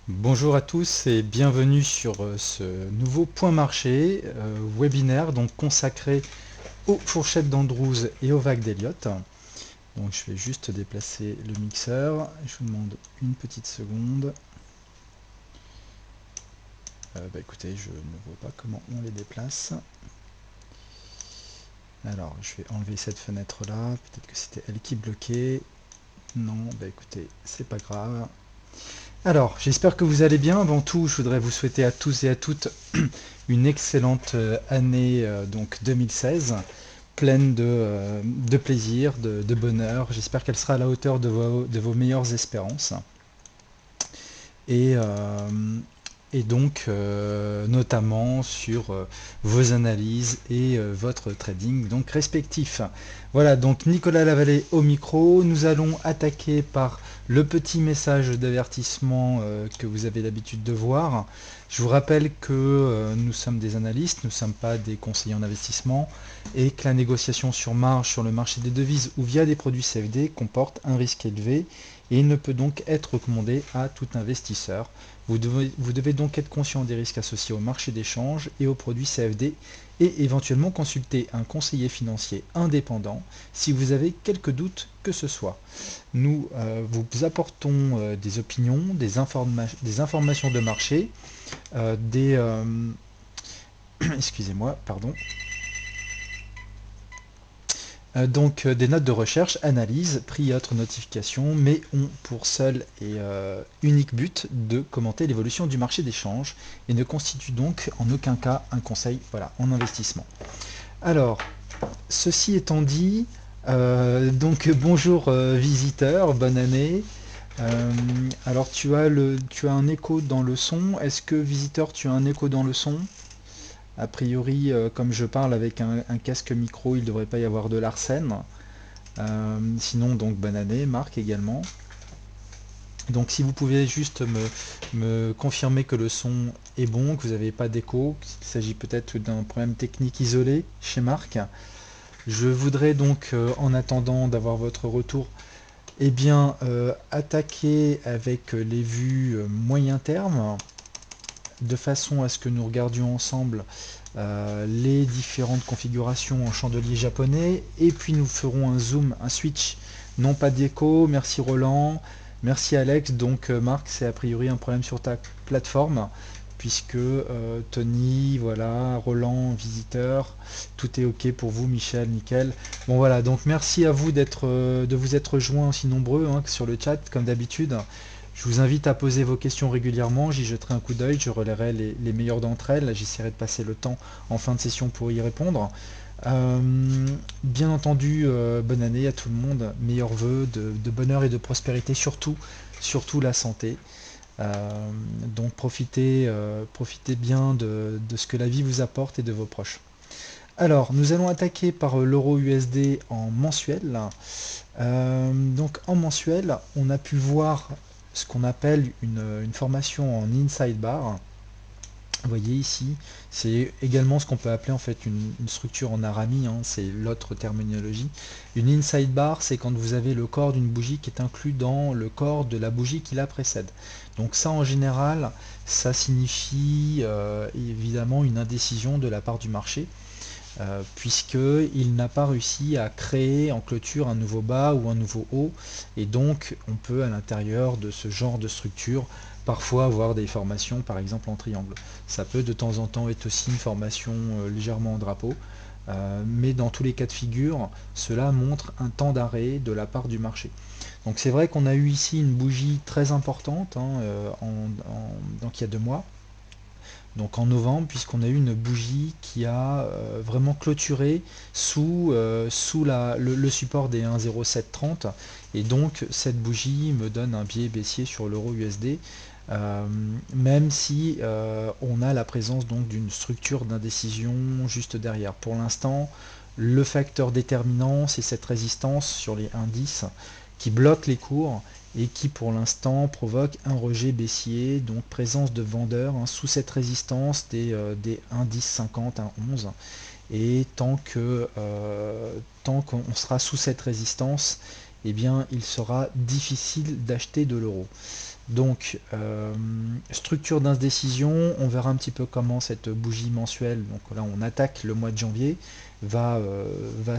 Bonjour à tous et bienvenue sur ce nouveau point marché webinaire donc consacré aux fourchettes d'Andrews et aux vagues d'Elliott. Donc je vais juste déplacer le mixeur, je vous demande une petite seconde. Écoutez, je ne vois pas comment on les déplace. Alors je vais enlever cette fenêtre là, peut-être que c'était elle qui bloquait. Non, écoutez, c'est pas grave. Alors, j'espère que vous allez bien. Avant tout, je voudrais vous souhaiter à tous et à toutes une excellente année donc 2016, pleine de plaisir, de bonheur. J'espère qu'elle sera à la hauteur de vos meilleures espérances. Et, euh, et donc, notamment sur vos analyses et votre trading donc respectif. Voilà, donc Nicolas Lavallée au micro. Nous allons attaquer par le petit message d'avertissement que vous avez l'habitude de voir. Je vous rappelle que nous sommes des analystes, nous ne sommes pas des conseillers en investissement et que la négociation sur marge sur le marché des devises ou via des produits CFD comporte un risque élevé et il ne peut donc être recommandé à tout investisseur. Vous devez donc être conscient des risques associés au marché d'échange et aux produits CFD et éventuellement consulter un conseiller financier indépendant si vous avez quelques doutes que ce soit. Nous vous apportons des opinions, des informations de marché, excusez-moi, pardon, des notes de recherche, analyse, prix et autres notifications, mais ont pour seul et unique but de commenter l'évolution du marché d'échange et ne constituent donc en aucun cas un conseil en investissement. Alors, ceci étant dit, donc bonjour visiteur, bonne année. Euh, alors tu as un écho dans le son. Est-ce que visiteur, tu as un écho dans le son? A priori, comme je parle avec un casque micro, il ne devrait pas y avoir de l'arsène. Sinon, donc bonne année, Marc également. Donc si vous pouvez juste me confirmer que le son est bon, que vous n'avez pas d'écho, qu'il s'agit peut-être d'un problème technique isolé chez Marc. Je voudrais donc, en attendant d'avoir votre retour, attaquer avec les vues moyen terme, de façon à ce que nous regardions ensemble les différentes configurations en chandelier japonais, et puis nous ferons un zoom, un switch, non pas d'écho. Merci Roland, merci Alex. Donc Marc, c'est a priori un problème sur ta plateforme, puisque Tony, voilà, Roland, visiteur, tout est ok pour vous, Michel, nickel. Bon voilà, donc merci à vous de vous être joints aussi nombreux sur le chat, comme d'habitude. Je vous invite à poser vos questions régulièrement, j'y jeterai un coup d'œil, je relayerai les meilleures d'entre elles, j'essaierai de passer le temps en fin de session pour y répondre. Bien entendu, bonne année à tout le monde, meilleurs vœux de bonheur et de prospérité, surtout la santé. Donc profitez bien de ce que la vie vous apporte et de vos proches. Alors, nous allons attaquer par l'euro USD en mensuel. Donc en mensuel, on a pu voir ce qu'on appelle une formation en inside bar. Vous voyez ici, c'est également ce qu'on peut appeler en fait une structure en Arami, c'est l'autre terminologie. Une inside bar, c'est quand vous avez le corps d'une bougie qui est inclus dans le corps de la bougie qui la précède. Donc ça en général, ça signifie évidemment une indécision de la part du marché, puisqu'il n'a pas réussi à créer en clôture un nouveau bas ou un nouveau haut, et donc on peut à l'intérieur de ce genre de structure parfois avoir des formations par exemple en triangle. Ça peut de temps en temps être aussi une formation légèrement en drapeau, mais dans tous les cas de figure, cela montre un temps d'arrêt de la part du marché. Donc c'est vrai qu'on a eu ici une bougie très importante, donc il y a 2 mois, donc en novembre, puisqu'on a eu une bougie qui a vraiment clôturé sous le support des 1,0730, et donc cette bougie me donne un biais baissier sur l'euro USD, même si on a la présence donc d'une structure d'indécision juste derrière. Pour l'instant, le facteur déterminant, c'est cette résistance sur les indices qui bloque les cours et qui pour l'instant provoque un rejet baissier, donc présence de vendeurs sous cette résistance des 1,1050, 1,11. Et tant qu'on sera sous cette résistance, eh bien il sera difficile d'acheter de l'euro. Donc structure d'indécision, on verra un petit peu comment cette bougie mensuelle, donc là on attaque le mois de janvier, va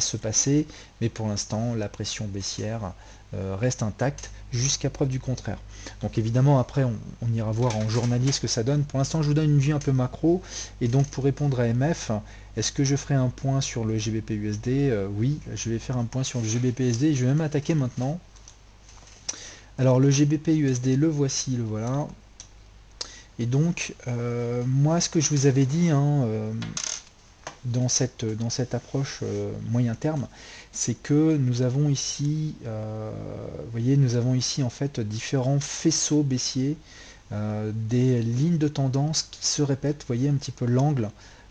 se passer, mais pour l'instant la pression baissière reste intacte jusqu'à preuve du contraire. Donc évidemment après on ira voir en journalier ce que ça donne. Pour l'instant je vous donne une vue un peu macro, et donc pour répondre à MF, est-ce que je ferai un point sur le GBP USD? Oui, je vais faire un point sur le GBP USD, et je vais même attaquer maintenant. Alors le GBP USD, le voici, le voilà. Et donc, moi, ce que je vous avais dit dans cette approche moyen terme, c'est que nous avons ici, vous voyez, nous avons ici en fait différents faisceaux baissiers, des lignes de tendance qui se répètent. Vous voyez un petit peu l'angle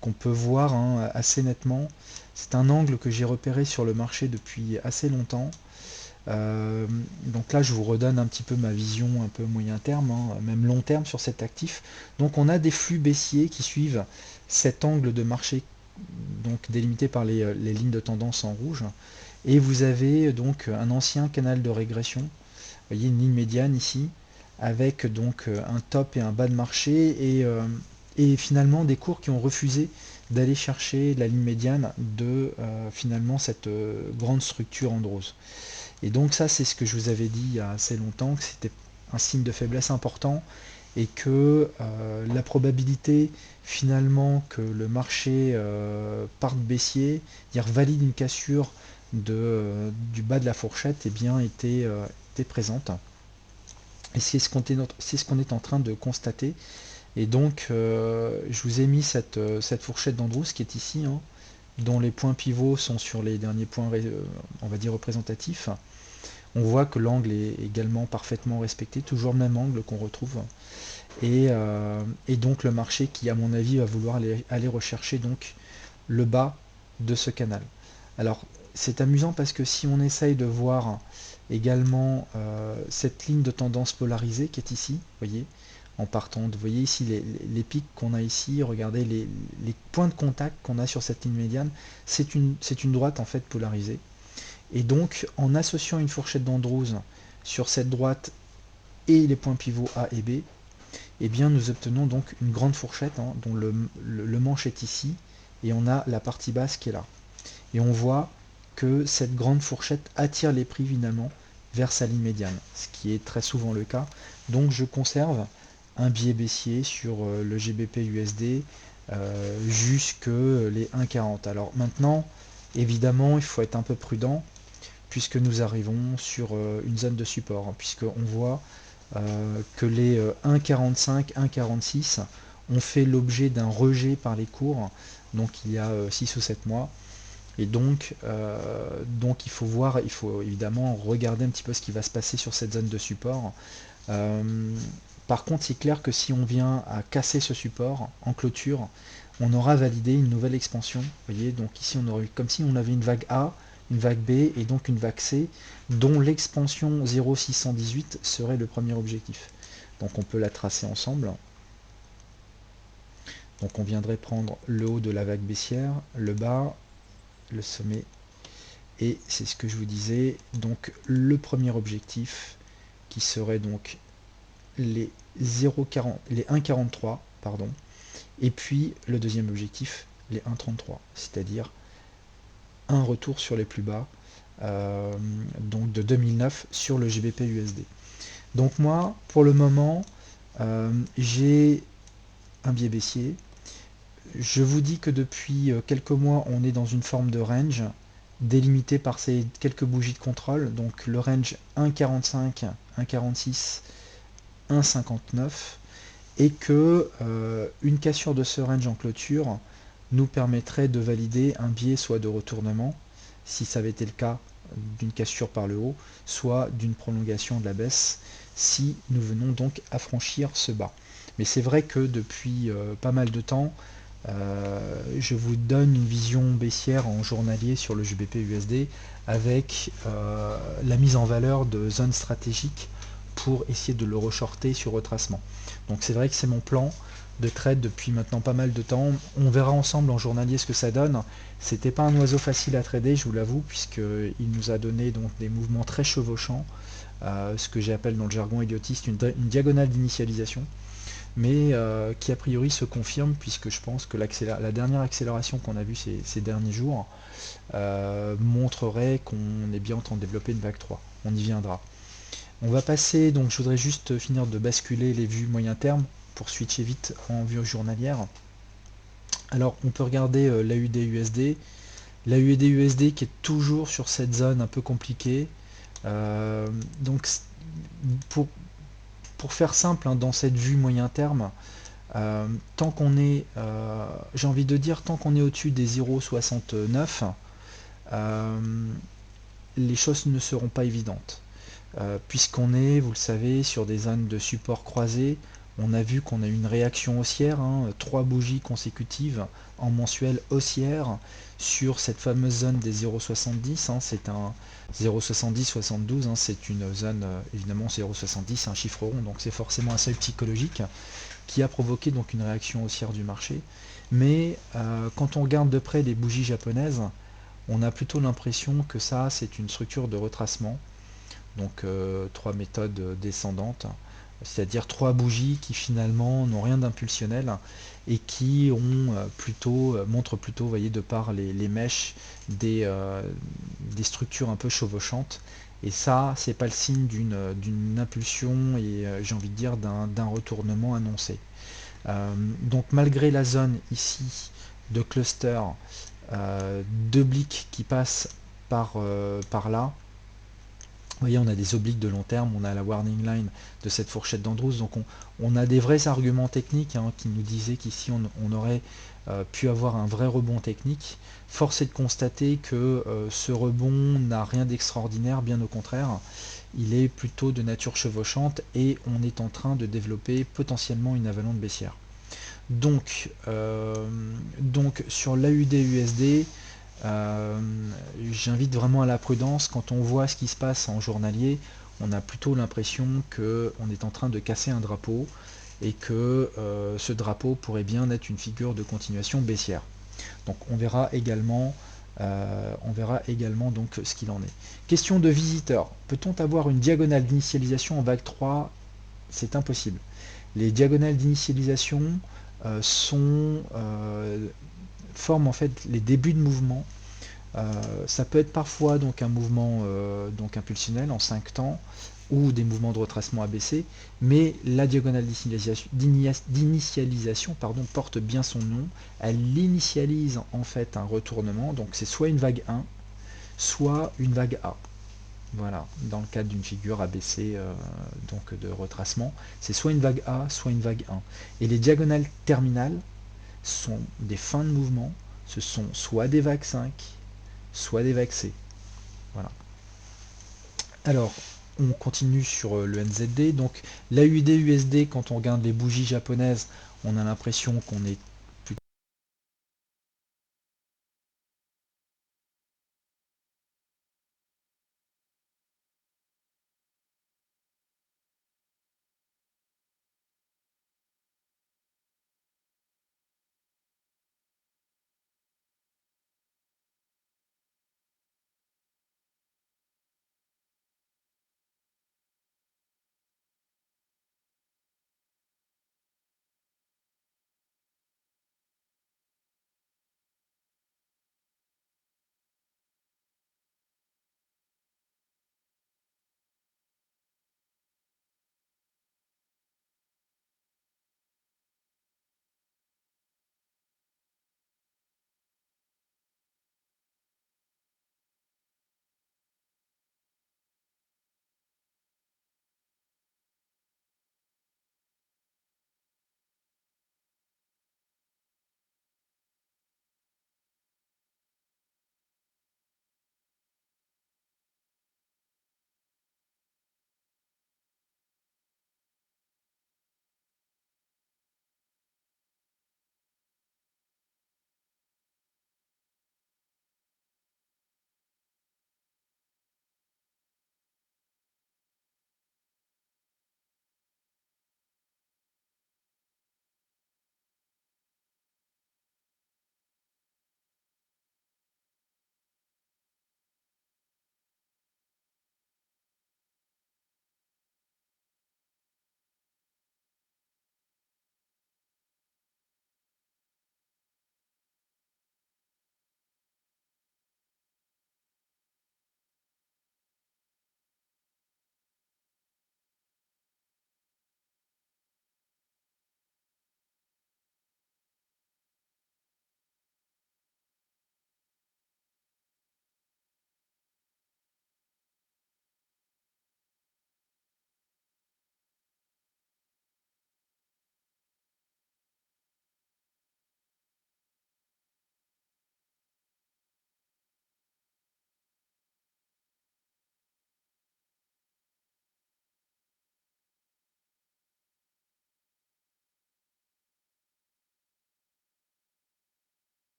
qu'on peut voir assez nettement. C'est un angle que j'ai repéré sur le marché depuis assez longtemps. Donc là je vous redonne un petit peu ma vision un peu moyen terme, même long terme sur cet actif. Donc on a des flux baissiers qui suivent cet angle de marché, donc délimité par les lignes de tendance en rouge, et vous avez donc un ancien canal de régression, vous voyez une ligne médiane ici, avec donc un top et un bas de marché, et finalement des cours qui ont refusé d'aller chercher la ligne médiane de finalement cette grande structure androse. Et donc ça, c'est ce que je vous avais dit il y a assez longtemps, que c'était un signe de faiblesse important, et que la probabilité finalement que le marché parte baissier, dire valide une cassure du bas de la fourchette, eh bien, était présente. Et c'est ce qu'on est en train de constater. Et donc, je vous ai mis cette fourchette d'Andrews qui est ici, dont les points pivots sont sur les derniers points, on va dire, représentatifs. On voit que l'angle est également parfaitement respecté, toujours le même angle qu'on retrouve. Et donc le marché qui, à mon avis, va vouloir aller rechercher donc le bas de ce canal. Alors, c'est amusant parce que si on essaye de voir également cette ligne de tendance polarisée qui est ici, voyez, en partant vous voyez ici les pics qu'on a ici, regardez les points de contact qu'on a sur cette ligne médiane, c'est une droite en fait polarisée. Et donc, en associant une fourchette d'Andrews sur cette droite et les points pivots A et B, eh bien, nous obtenons donc une grande fourchette dont le manche est ici, et on a la partie basse qui est là. Et on voit que cette grande fourchette attire les prix finalement vers sa ligne médiane, ce qui est très souvent le cas. Donc je conserve un biais baissier sur le GBP USD jusque les 1,40. Alors maintenant, évidemment, il faut être un peu prudent, puisque nous arrivons sur une zone de support, puisqu'on voit que les 1,45, 1,46 ont fait l'objet d'un rejet par les cours, donc il y a 6 ou 7 mois. Et donc il faut évidemment regarder un petit peu ce qui va se passer sur cette zone de support. Par contre, c'est clair que si on vient à casser ce support en clôture, on aura validé une nouvelle expansion. Vous voyez, donc ici on aurait comme si on avait une vague A, une vague B et donc une vague C, dont l'expansion 0,618 serait le premier objectif. Donc on peut la tracer ensemble. Donc on viendrait prendre le haut de la vague baissière, le bas, le sommet, et c'est ce que je vous disais, donc le premier objectif qui serait donc les 0,40, les 1,43, pardon, et puis le deuxième objectif, les 1,33, c'est-à-dire un retour sur les plus bas, donc de 2009 sur le GBP USD. Donc moi, pour le moment, j'ai un biais baissier. Je vous dis que depuis quelques mois, on est dans une forme de range délimité par ces quelques bougies de contrôle, donc le range 1,45, 1,46, 1,59, et que une cassure de ce range en clôture nous permettrait de valider un biais soit de retournement, si ça avait été le cas d'une cassure par le haut, soit d'une prolongation de la baisse, si nous venons donc à franchir ce bas. Mais c'est vrai que depuis pas mal de temps, je vous donne une vision baissière en journalier sur le GBP USD avec la mise en valeur de zones stratégiques pour essayer de le reshorter sur retracement. Donc c'est vrai que c'est mon plan. de trade depuis maintenant pas mal de temps. On verra ensemble en journalier ce que ça donne. C'était pas un oiseau facile à trader, je vous l'avoue, puisqu'il nous a donné donc des mouvements très chevauchants, ce que j'appelle dans le jargon idiotiste une diagonale d'initialisation, mais qui a priori se confirme, puisque je pense que la dernière accélération qu'on a vue ces derniers jours montrerait qu'on est bien en train de développer une vague 3. On y viendra. On va passer, donc je voudrais juste finir de basculer les vues moyen terme pour switcher vite en vue journalière. Alors on peut regarder l'AUD-USD. L'AUD-USD qui est toujours sur cette zone un peu compliquée. Donc pour, pour faire simple, hein, dans cette vue moyen terme, tant qu'on est, j'ai envie de dire, tant qu'on est au-dessus des 0,69, les choses ne seront pas évidentes. Puisqu'on est, vous le savez, sur des zones de support croisés. On a vu qu'on a eu une réaction haussière, hein, 3 bougies consécutives en mensuel haussière sur cette fameuse zone des 0,70. Hein, c'est un 0,70-72, hein, c'est une zone, évidemment 0,70, c'est un chiffre rond, donc c'est forcément un seuil psychologique qui a provoqué donc une réaction haussière du marché. Mais quand on regarde de près les bougies japonaises, on a plutôt l'impression que ça, c'est une structure de retracement. Donc trois méthodes descendantes, c'est-à-dire trois bougies qui finalement n'ont rien d'impulsionnel et qui ont montrent plutôt, vous voyez, de par les mèches, des structures un peu chevauchantes. Et ça, c'est pas le signe d'une impulsion et j'ai envie de dire d'un retournement annoncé. Donc malgré la zone ici de cluster, d'obliques qui passent par là, vous voyez, on a des obliques de long terme, on a la warning line de cette fourchette d'Andrews, donc on a des vrais arguments techniques, hein, qui nous disaient qu'ici on aurait pu avoir un vrai rebond technique. Force est de constater que ce rebond n'a rien d'extraordinaire, bien au contraire, il est plutôt de nature chevauchante et on est en train de développer potentiellement une avalanche baissière. Donc sur l'AUD-USD, euh, j'invite vraiment à la prudence. Quand on voit ce qui se passe en journalier, on a plutôt l'impression qu'on est en train de casser un drapeau et que ce drapeau pourrait bien être une figure de continuation baissière. Donc on verra également donc ce qu'il en est. Question de visiteur. Peut-on avoir une diagonale d'initialisation en vague 3? C'est impossible. Les diagonales d'initialisation forment en fait les débuts de mouvement. Ça peut être parfois donc un mouvement donc impulsionnel en 5 temps ou des mouvements de retracement ABC, mais la diagonale d'initialisation porte bien son nom. Elle initialise en fait un retournement, donc c'est soit une vague 1, soit une vague A. Voilà, dans le cadre d'une figure ABC donc de retracement, c'est soit une vague A, soit une vague 1. Et les diagonales terminales sont des fins de mouvement, ce sont soit des vagues 5, soit des vagues C. Voilà. Alors, on continue sur le NZD. Donc, l'AUD-USD, quand on regarde les bougies japonaises, on a l'impression qu'on est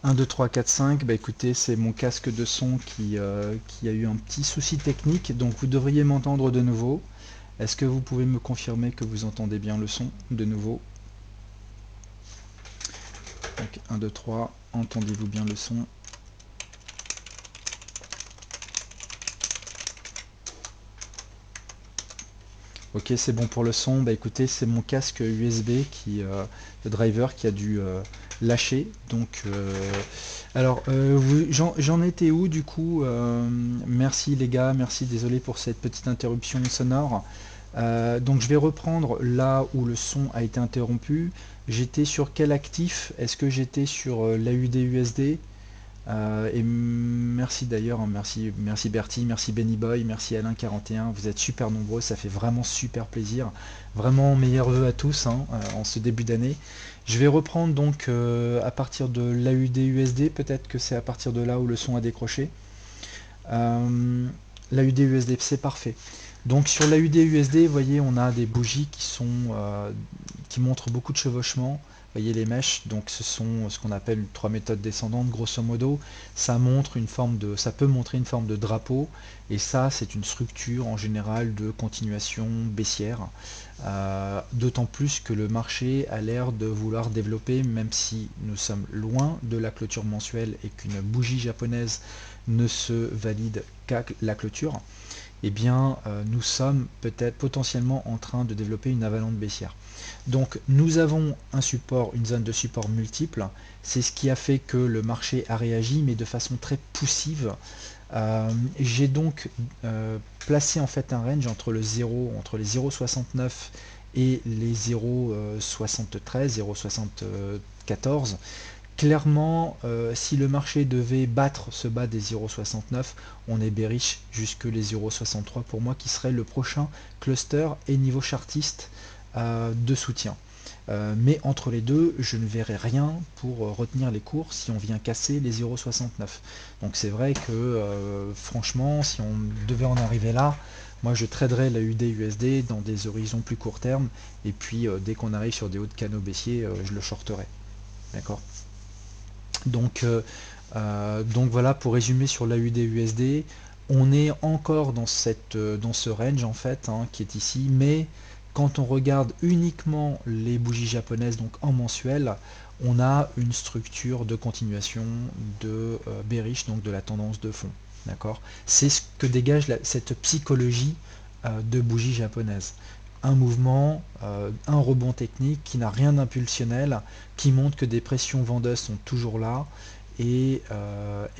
1, 2, 3, 4, 5. Bah écoutez, c'est mon casque de son qui a eu un petit souci technique, donc vous devriez m'entendre de nouveau. Est-ce que vous pouvez me confirmer que vous entendez bien le son de nouveau? Donc 1, 2, 3, entendez-vous bien le son? Ok, c'est bon pour le son. Bah écoutez, c'est mon casque USB le driver qui a dû lâcher. Donc, j'en étais où du coup? Merci les gars, merci, désolé pour cette petite interruption sonore. Donc je vais reprendre là où le son a été interrompu. J'étais sur quel actif? Est-ce que j'étais sur l'AUD USD? Et merci d'ailleurs, hein, merci Bertie, merci Benny Boy, merci Alain41, vous êtes super nombreux, ça fait vraiment super plaisir. Vraiment meilleurs vœux à tous, hein, en ce début d'année. Je vais reprendre donc à partir de l'AUD USD, peut-être que c'est à partir de là où le son a décroché. L'AUD USD, c'est parfait. Donc sur l'AUD USD, vous voyez, on a des bougies qui montrent beaucoup de chevauchement. Vous voyez les mèches, donc ce sont ce qu'on appelle 3 méthodes descendantes, grosso modo. Ça peut montrer une forme de drapeau, et ça, c'est une structure en général de continuation baissière. D'autant plus que le marché a l'air de vouloir développer, même si nous sommes loin de la clôture mensuelle et qu'une bougie japonaise ne se valide qu'à la clôture. Eh bien, nous sommes peut-être potentiellement en train de développer une avalanche baissière. Donc, nous avons une zone de support multiple. C'est ce qui a fait que le marché a réagi, mais de façon très poussive. J'ai donc placé en fait un range entre les 0,69 et les 0,73, 0,74. Clairement, si le marché devait battre ce bas des 0,69, on est bearish jusque les 0,63 pour moi, qui serait le prochain cluster et niveau chartiste de soutien. Mais entre les deux, je ne verrai rien pour retenir les cours si on vient casser les 0,69. Donc c'est vrai que franchement, si on devait en arriver là, moi je traderais la UD/USD dans des horizons plus court terme, et puis dès qu'on arrive sur des hauts de canaux baissiers, je le shorterai. D'accord? Donc voilà, pour résumer sur l'AUD/USD, on est encore dans ce range en fait, hein, qui est ici, mais quand on regarde uniquement les bougies japonaises, donc en mensuel, on a une structure de continuation de bearish, donc de la tendance de fond. D'accord? C'est ce que dégage cette psychologie de bougie japonaise. Un mouvement, un rebond technique qui n'a rien d'impulsionnel, qui montre que des pressions vendeuses sont toujours là, et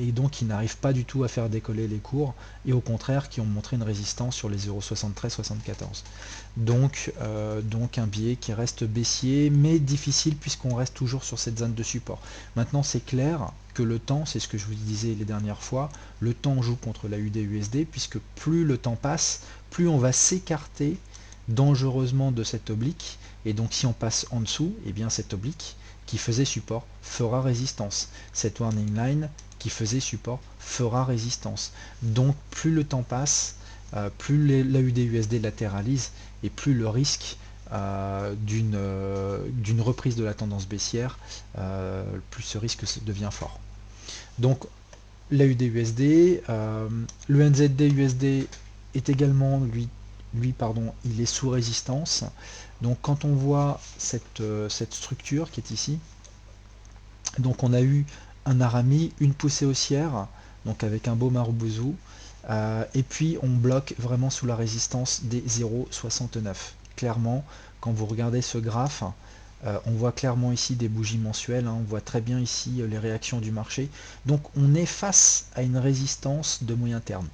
donc qui n'arrivent pas du tout à faire décoller les cours, et au contraire qui ont montré une résistance sur les 0,73-74. Donc un biais qui reste baissier, mais difficile puisqu'on reste toujours sur cette zone de support. Maintenant, c'est clair que le temps, c'est ce que je vous disais les dernières fois, le temps joue contre la UD/USD, puisque plus le temps passe, plus on va s'écarter dangereusement de cette oblique, et donc si on passe en dessous, et bien cette oblique qui faisait support fera résistance. Cette warning line qui faisait support fera résistance. Donc plus le temps passe, plus l'AUD/USD latéralise, et plus le risque d'une reprise de la tendance baissière, plus ce risque devient fort. Donc l'AUD/USD, le NZD/USD est également il est sous résistance. Donc quand on voit cette structure qui est ici, donc on a eu un harami, une poussée haussière, donc avec un beau marubozu, et puis on bloque vraiment sous la résistance des 0,69. Clairement, quand vous regardez ce graphe, on voit clairement ici des bougies mensuelles, hein, on voit très bien ici les réactions du marché. Donc on est face à une résistance de moyen terme.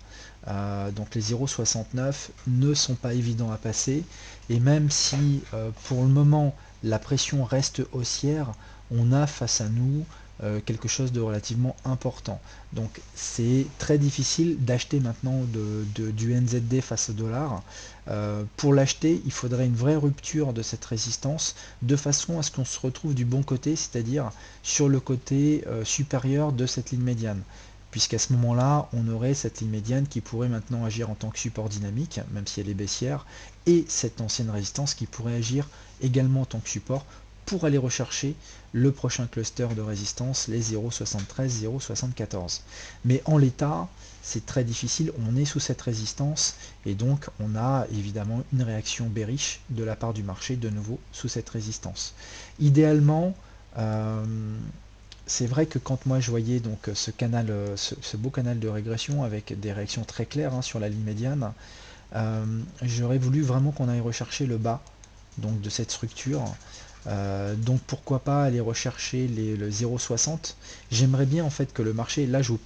Donc les 0,69 ne sont pas évidents à passer, et même si pour le moment la pression reste haussière, on a face à nous quelque chose de relativement important. Donc c'est très difficile d'acheter maintenant du NZD face au dollar. Pour l'acheter, il faudrait une vraie rupture de cette résistance, de façon à ce qu'on se retrouve du bon côté, c'est-à-dire sur le côté supérieur de cette ligne médiane. Puisqu'à ce moment-là, on aurait cette ligne médiane qui pourrait maintenant agir en tant que support dynamique, même si elle est baissière, et cette ancienne résistance qui pourrait agir également en tant que support pour aller rechercher le prochain cluster de résistance, les 0,73, 0,74. Mais en l'état, c'est très difficile, on est sous cette résistance et donc on a évidemment une réaction bearish de la part du marché de nouveau sous cette résistance. Idéalement, c'est vrai que quand moi je voyais donc ce canal, ce beau canal de régression avec des réactions très claires hein, sur la ligne médiane, j'aurais voulu vraiment qu'on aille rechercher le bas donc de cette structure. Donc pourquoi pas aller rechercher le 0,60. J'aimerais bien en fait que le marché, là je vous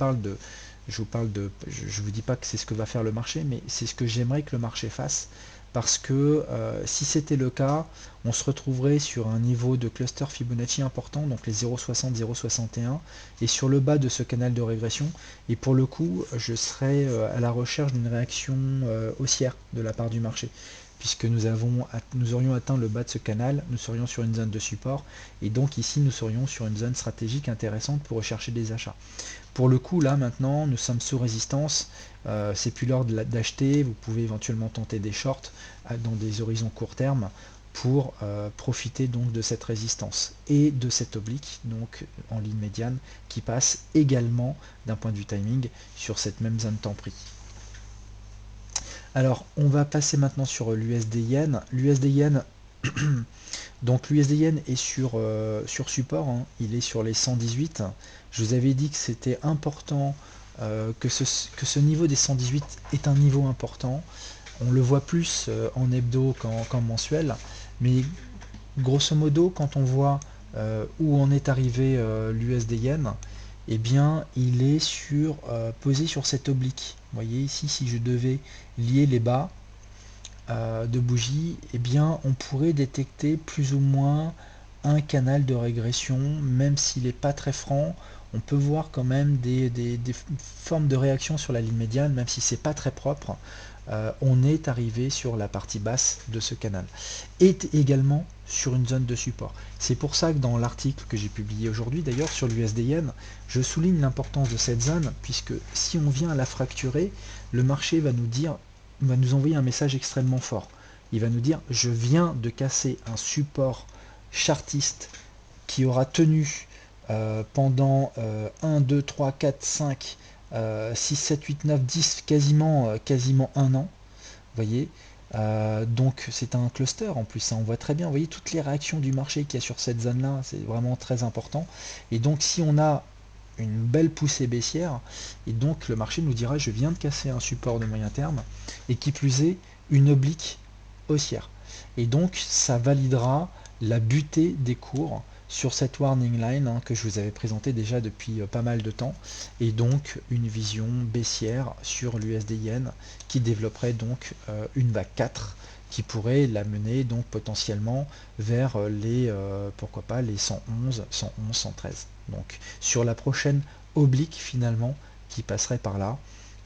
dis pas que c'est ce que va faire le marché, mais c'est ce que j'aimerais que le marché fasse, parce que si c'était le cas, on se retrouverait sur un niveau de cluster Fibonacci important, donc les 0,60, 0,61, et sur le bas de ce canal de régression, et pour le coup, je serais à la recherche d'une réaction haussière de la part du marché, puisque nous aurions atteint le bas de ce canal, nous serions sur une zone de support, et donc ici nous serions sur une zone stratégique intéressante pour rechercher des achats. Pour le coup, là maintenant, nous sommes sous résistance, c'est plus l'heure d'acheter, vous pouvez éventuellement tenter des shorts dans des horizons court terme pour profiter donc de cette résistance et de cette oblique donc en ligne médiane qui passe également d'un point de vue timing sur cette même zone temps prix. Alors on va passer maintenant sur l'USD Yen. L'USD Yen donc l'USD Yen est sur support, hein, il est sur les 118. Je vous avais dit que c'était important que ce niveau des 118 est un niveau important. On le voit plus en hebdo qu'en mensuel, mais grosso modo, quand on voit où en est arrivé l'USD Yen, eh bien il est posé sur cette oblique. Vous voyez ici, si je devais lier les bas de bougie, eh bien on pourrait détecter plus ou moins un canal de régression, même s'il n'est pas très franc. On peut voir quand même des formes de réaction sur la ligne médiane, même si c'est pas très propre. On est arrivé sur la partie basse de ce canal et également sur une zone de support. C'est pour ça que dans l'article que j'ai publié aujourd'hui d'ailleurs sur l'USD Yen, je souligne l'importance de cette zone, puisque si on vient à la fracturer, le marché va nous envoyer un message extrêmement fort. Il va nous dire: je viens de casser un support chartiste qui aura tenu pendant 1, 2, 3, 4, 5, 6, 7, 8, 9, 10, quasiment un an. Vous voyez, donc c'est un cluster en plus, ça on voit très bien. Vous voyez toutes les réactions du marché qu'il y a sur cette zone là, c'est vraiment très important. Et donc si on a une belle poussée baissière, et donc le marché nous dira: je viens de casser un support de moyen terme, et qui plus est une oblique haussière, et donc ça validera la butée des cours sur cette warning line hein, que je vous avais présenté déjà depuis pas mal de temps, et donc une vision baissière sur l'USD Yen qui développerait donc une vague 4 qui pourrait l'amener donc potentiellement vers pourquoi pas les 111, 111, 113. Donc sur la prochaine oblique finalement qui passerait par là,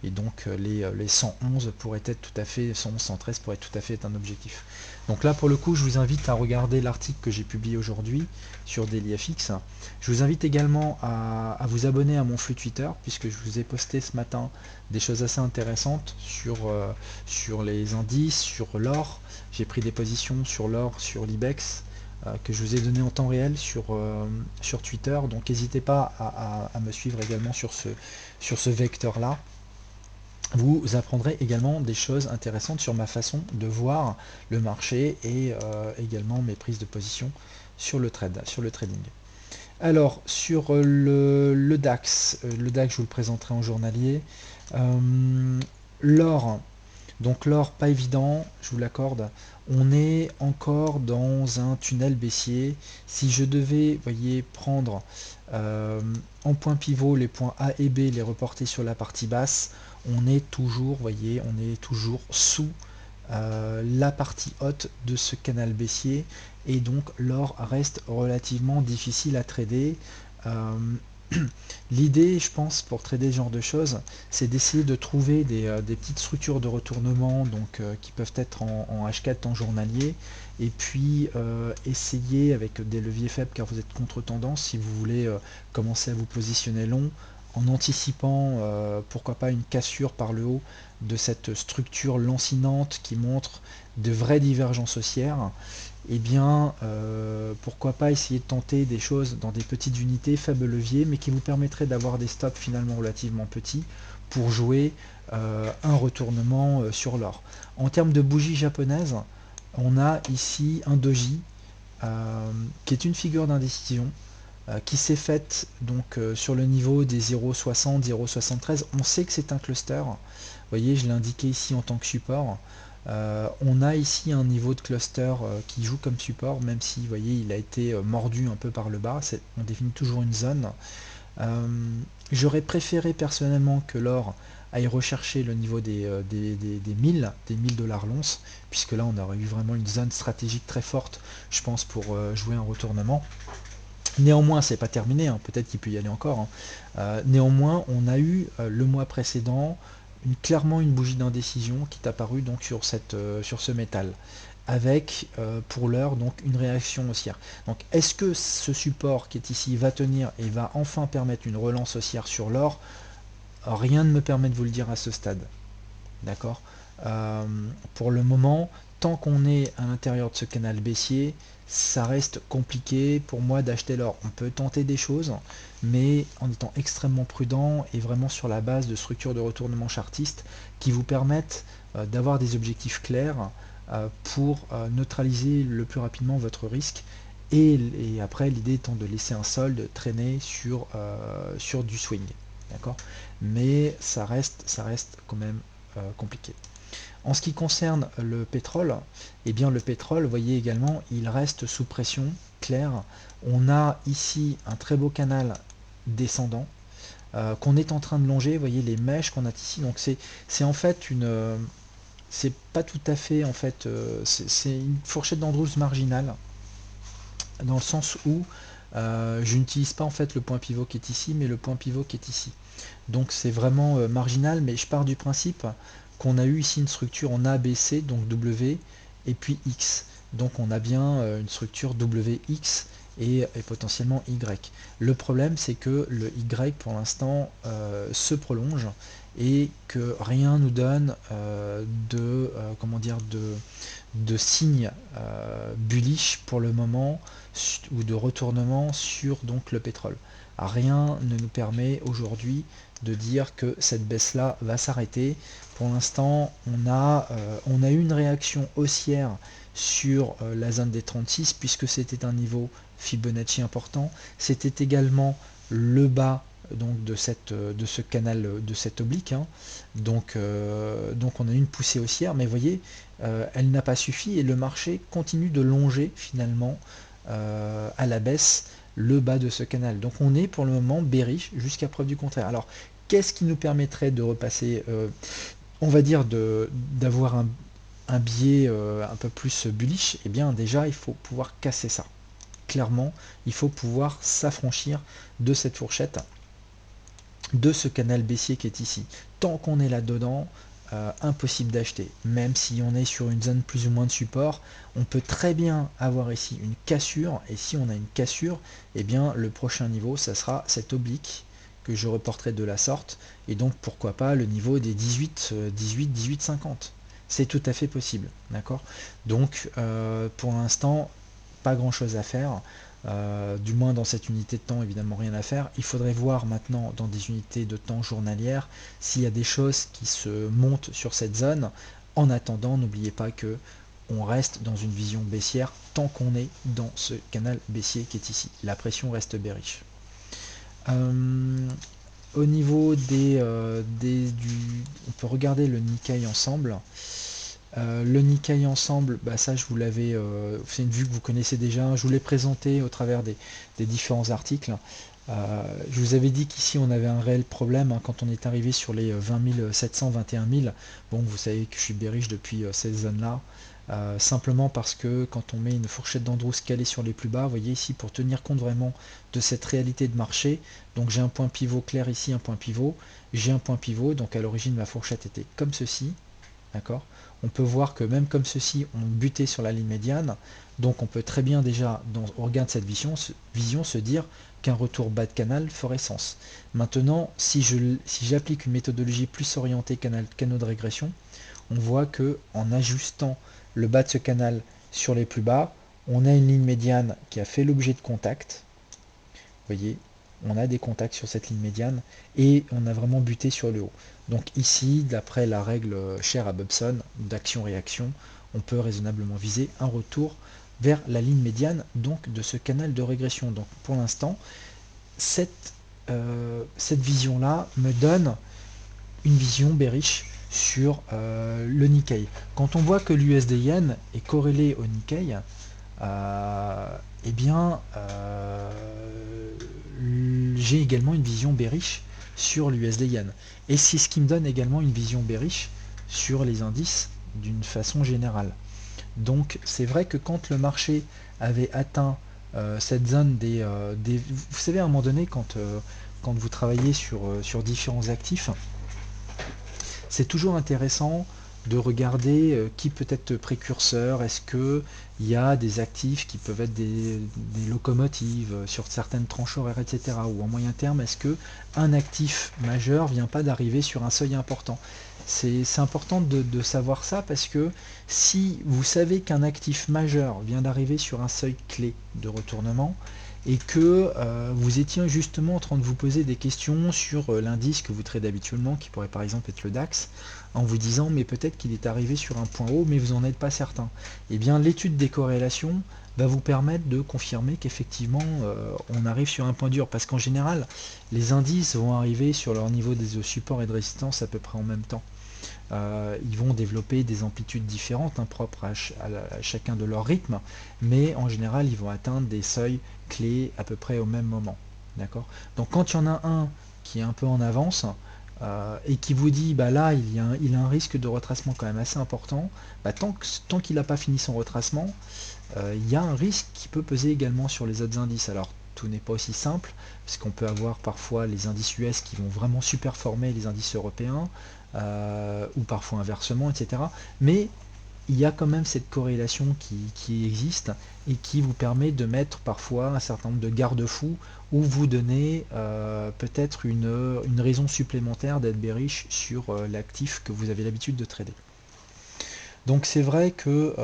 et donc les 111 pourraient être tout à fait, 111, 113 pourrait tout à fait être un objectif. Donc là pour le coup je vous invite à regarder l'article que j'ai publié aujourd'hui sur DailyFX. Je vous invite également à vous abonner à mon flux Twitter, puisque je vous ai posté ce matin des choses assez intéressantes sur les indices, sur l'or. J'ai pris des positions sur l'or, sur l'IBEX, que je vous ai donné en temps réel sur Twitter, donc n'hésitez pas à me suivre également sur ce vecteur là. Vous apprendrez également des choses intéressantes sur ma façon de voir le marché et également mes prises de position sur le trading. Alors sur le DAX, le DAX je vous le présenterai en journalier. L'or, donc l'or pas évident, je vous l'accorde, on est encore dans un tunnel baissier. Si je devais, voyez, prendre en point pivot les points A et B, les reporter sur la partie basse, on est toujours, voyez, on est toujours sous la partie haute de ce canal baissier, et donc l'or reste relativement difficile à trader. L'idée, je pense, pour trader ce genre de choses, c'est d'essayer de trouver des petites structures de retournement donc, qui peuvent être en H4 en journalier, et puis essayer avec des leviers faibles car vous êtes contre-tendance, si vous voulez commencer à vous positionner long en anticipant pourquoi pas une cassure par le haut de cette structure lancinante qui montre de vraies divergences haussières, eh bien pourquoi pas essayer de tenter des choses dans des petites unités, faibles leviers, mais qui vous permettraient d'avoir des stops finalement relativement petits pour jouer un retournement sur l'or. En termes de bougie japonaise, on a ici un doji qui est une figure d'indécision qui s'est faite donc sur le niveau des 0,60, 0,73. On sait que c'est un cluster. Vous voyez, je l'ai indiqué ici en tant que support. On a ici un niveau de cluster qui joue comme support, même si, vous voyez, il a été mordu un peu par le bas. On définit toujours une zone. J'aurais préféré personnellement que l'or aille rechercher le niveau des 1000 dollars l'once, puisque là on aurait eu vraiment une zone stratégique très forte, je pense, pour jouer un retournement. Néanmoins, c'est pas terminé, hein, peut-être qu'il peut y aller encore, hein. Néanmoins, on a eu le mois précédent clairement une bougie d'indécision qui est apparue donc sur ce métal, avec pour l'heure donc une réaction haussière. Donc est-ce que ce support qui est ici va tenir et va enfin permettre une relance haussière sur l'or? Rien ne me permet de vous le dire à ce stade. D'accord. Pour le moment, tant qu'on est à l'intérieur de ce canal baissier, ça reste compliqué pour moi d'acheter l'or. On peut tenter des choses, mais en étant extrêmement prudent et vraiment sur la base de structures de retournement chartiste qui vous permettent d'avoir des objectifs clairs pour neutraliser le plus rapidement votre risque. Et après, l'idée étant de laisser un solde traîner sur du swing. D'accord. Mais ça reste quand même compliqué. En ce qui concerne le pétrole, eh bien le pétrole, vous voyez également, il reste sous pression claire. On a ici un très beau canal descendant qu'on est en train de longer. Vous voyez les mèches qu'on a ici. Donc c'est en fait c'est pas tout à fait en fait, c'est une fourchette d'Andrews marginale dans le sens où je n'utilise pas en fait le point pivot qui est ici, mais le point pivot qui est ici. Donc c'est vraiment marginal, mais je pars du principe qu'on a eu ici une structure en ABC, donc W, et puis X. Donc on a bien une structure WX et potentiellement Y. Le problème, c'est que le Y, pour l'instant, se prolonge et que rien nous donne comment dire, de signes bullish pour le moment ou de retournement sur donc le pétrole. Rien ne nous permet aujourd'hui de dire que cette baisse là va s'arrêter. Pour l'instant, on a eu une réaction haussière sur la zone des 36 puisque c'était un niveau Fibonacci important. C'était également le bas donc de ce canal, de cette oblique, hein. Donc on a eu une poussée haussière, mais vous voyez, elle n'a pas suffi et le marché continue de longer finalement à la baisse le bas de ce canal. Donc on est pour le moment bearish jusqu'à preuve du contraire. Alors qu'est-ce qui nous permettrait de repasser, on va dire d'avoir un biais un peu plus bullish? Eh bien déjà il faut pouvoir casser ça. Clairement, il faut pouvoir s'affranchir de cette fourchette, de ce canal baissier qui est ici. Tant qu'on est là-dedans, impossible d'acheter. Même si on est sur une zone plus ou moins de support, on peut très bien avoir ici une cassure, et si on a une cassure, eh bien le prochain niveau, ça sera cette oblique que je reporterai de la sorte, et donc pourquoi pas le niveau des 18,50. C'est tout à fait possible, d'accord. Donc pour l'instant, pas grand chose à faire. Du moins dans cette unité de temps, évidemment rien à faire. Il faudrait voir maintenant dans des unités de temps journalières s'il y a des choses qui se montent sur cette zone. En attendant, n'oubliez pas que on reste dans une vision baissière tant qu'on est dans ce canal baissier qui est ici. La pression reste bearish. Au niveau on peut regarder le Nikkei ensemble. Le Nikkei ensemble, bah ça je vous l'avais, c'est une vue que vous connaissez déjà, je vous l'ai présenté au travers des différents articles. Je vous avais dit qu'ici on avait un réel problème hein, quand on est arrivé sur les 20 700, 21 000. Bon, vous savez que je suis bearish depuis cette zone-là, simplement parce que quand on met une fourchette d'Andrews calée sur les plus bas, vous voyez ici, pour tenir compte vraiment de cette réalité de marché, donc j'ai un point pivot clair ici, un point pivot, j'ai un point pivot, donc à l'origine ma fourchette était comme ceci. D'accord? On peut voir que même comme ceci, on butait sur la ligne médiane, donc on peut très bien déjà, au regard de cette vision, se dire qu'un retour bas de canal ferait sens. Maintenant, si j'applique une méthodologie plus orientée canaux de régression, on voit que en ajustant le bas de ce canal sur les plus bas, on a une ligne médiane qui a fait l'objet de contacts. Vous voyez, on a des contacts sur cette ligne médiane et on a vraiment buté sur le haut. Donc ici, d'après la règle chère à Bobson d'action-réaction, on peut raisonnablement viser un retour vers la ligne médiane donc de ce canal de régression. Donc pour l'instant, cette vision-là me donne une vision bearish sur le Nikkei. Quand on voit que l'USD Yen est corrélé au Nikkei, eh bien, j'ai également une vision bearish sur l'USD Yen. Et c'est ce qui me donne également une vision bearish sur les indices d'une façon générale. Donc c'est vrai que quand le marché avait atteint cette zone vous savez, à un moment donné, quand vous travaillez sur différents actifs, c'est toujours intéressant de regarder qui peut être précurseur. Est-ce qu'il y a des actifs qui peuvent être des locomotives sur certaines tranches horaires, etc. Ou en moyen terme, est-ce que un actif majeur vient pas d'arriver sur un seuil important? C'est important de savoir ça, parce que si vous savez qu'un actif majeur vient d'arriver sur un seuil clé de retournement, et que vous étiez justement en train de vous poser des questions sur l'indice que vous tradez habituellement, qui pourrait par exemple être le DAX, en vous disant mais peut-être qu'il est arrivé sur un point haut, mais vous n'en êtes pas certain. Eh bien, l'étude des corrélations va vous permettre de confirmer qu'effectivement on arrive sur un point dur, parce qu'en général les indices vont arriver sur leur niveau des supports et de résistance à peu près en même temps. Ils vont développer des amplitudes différentes, propres à chacun de leur rythme, mais en général ils vont atteindre des seuils clés à peu près au même moment. D'accord? Donc quand il y en a un qui est un peu en avance, et qui vous dit bah là il a un risque de retracement quand même assez important, bah, tant qu'il n'a pas fini son retracement, il y a un risque qui peut peser également sur les autres indices. Alors tout n'est pas aussi simple, parce qu'on peut avoir parfois les indices US qui vont vraiment superformer les indices européens, ou parfois inversement, etc. Mais il y a quand même cette corrélation qui existe, et qui vous permet de mettre parfois un certain nombre de garde-fous, ou vous donner peut-être une raison supplémentaire d'être bearish sur l'actif que vous avez l'habitude de trader. Donc c'est vrai que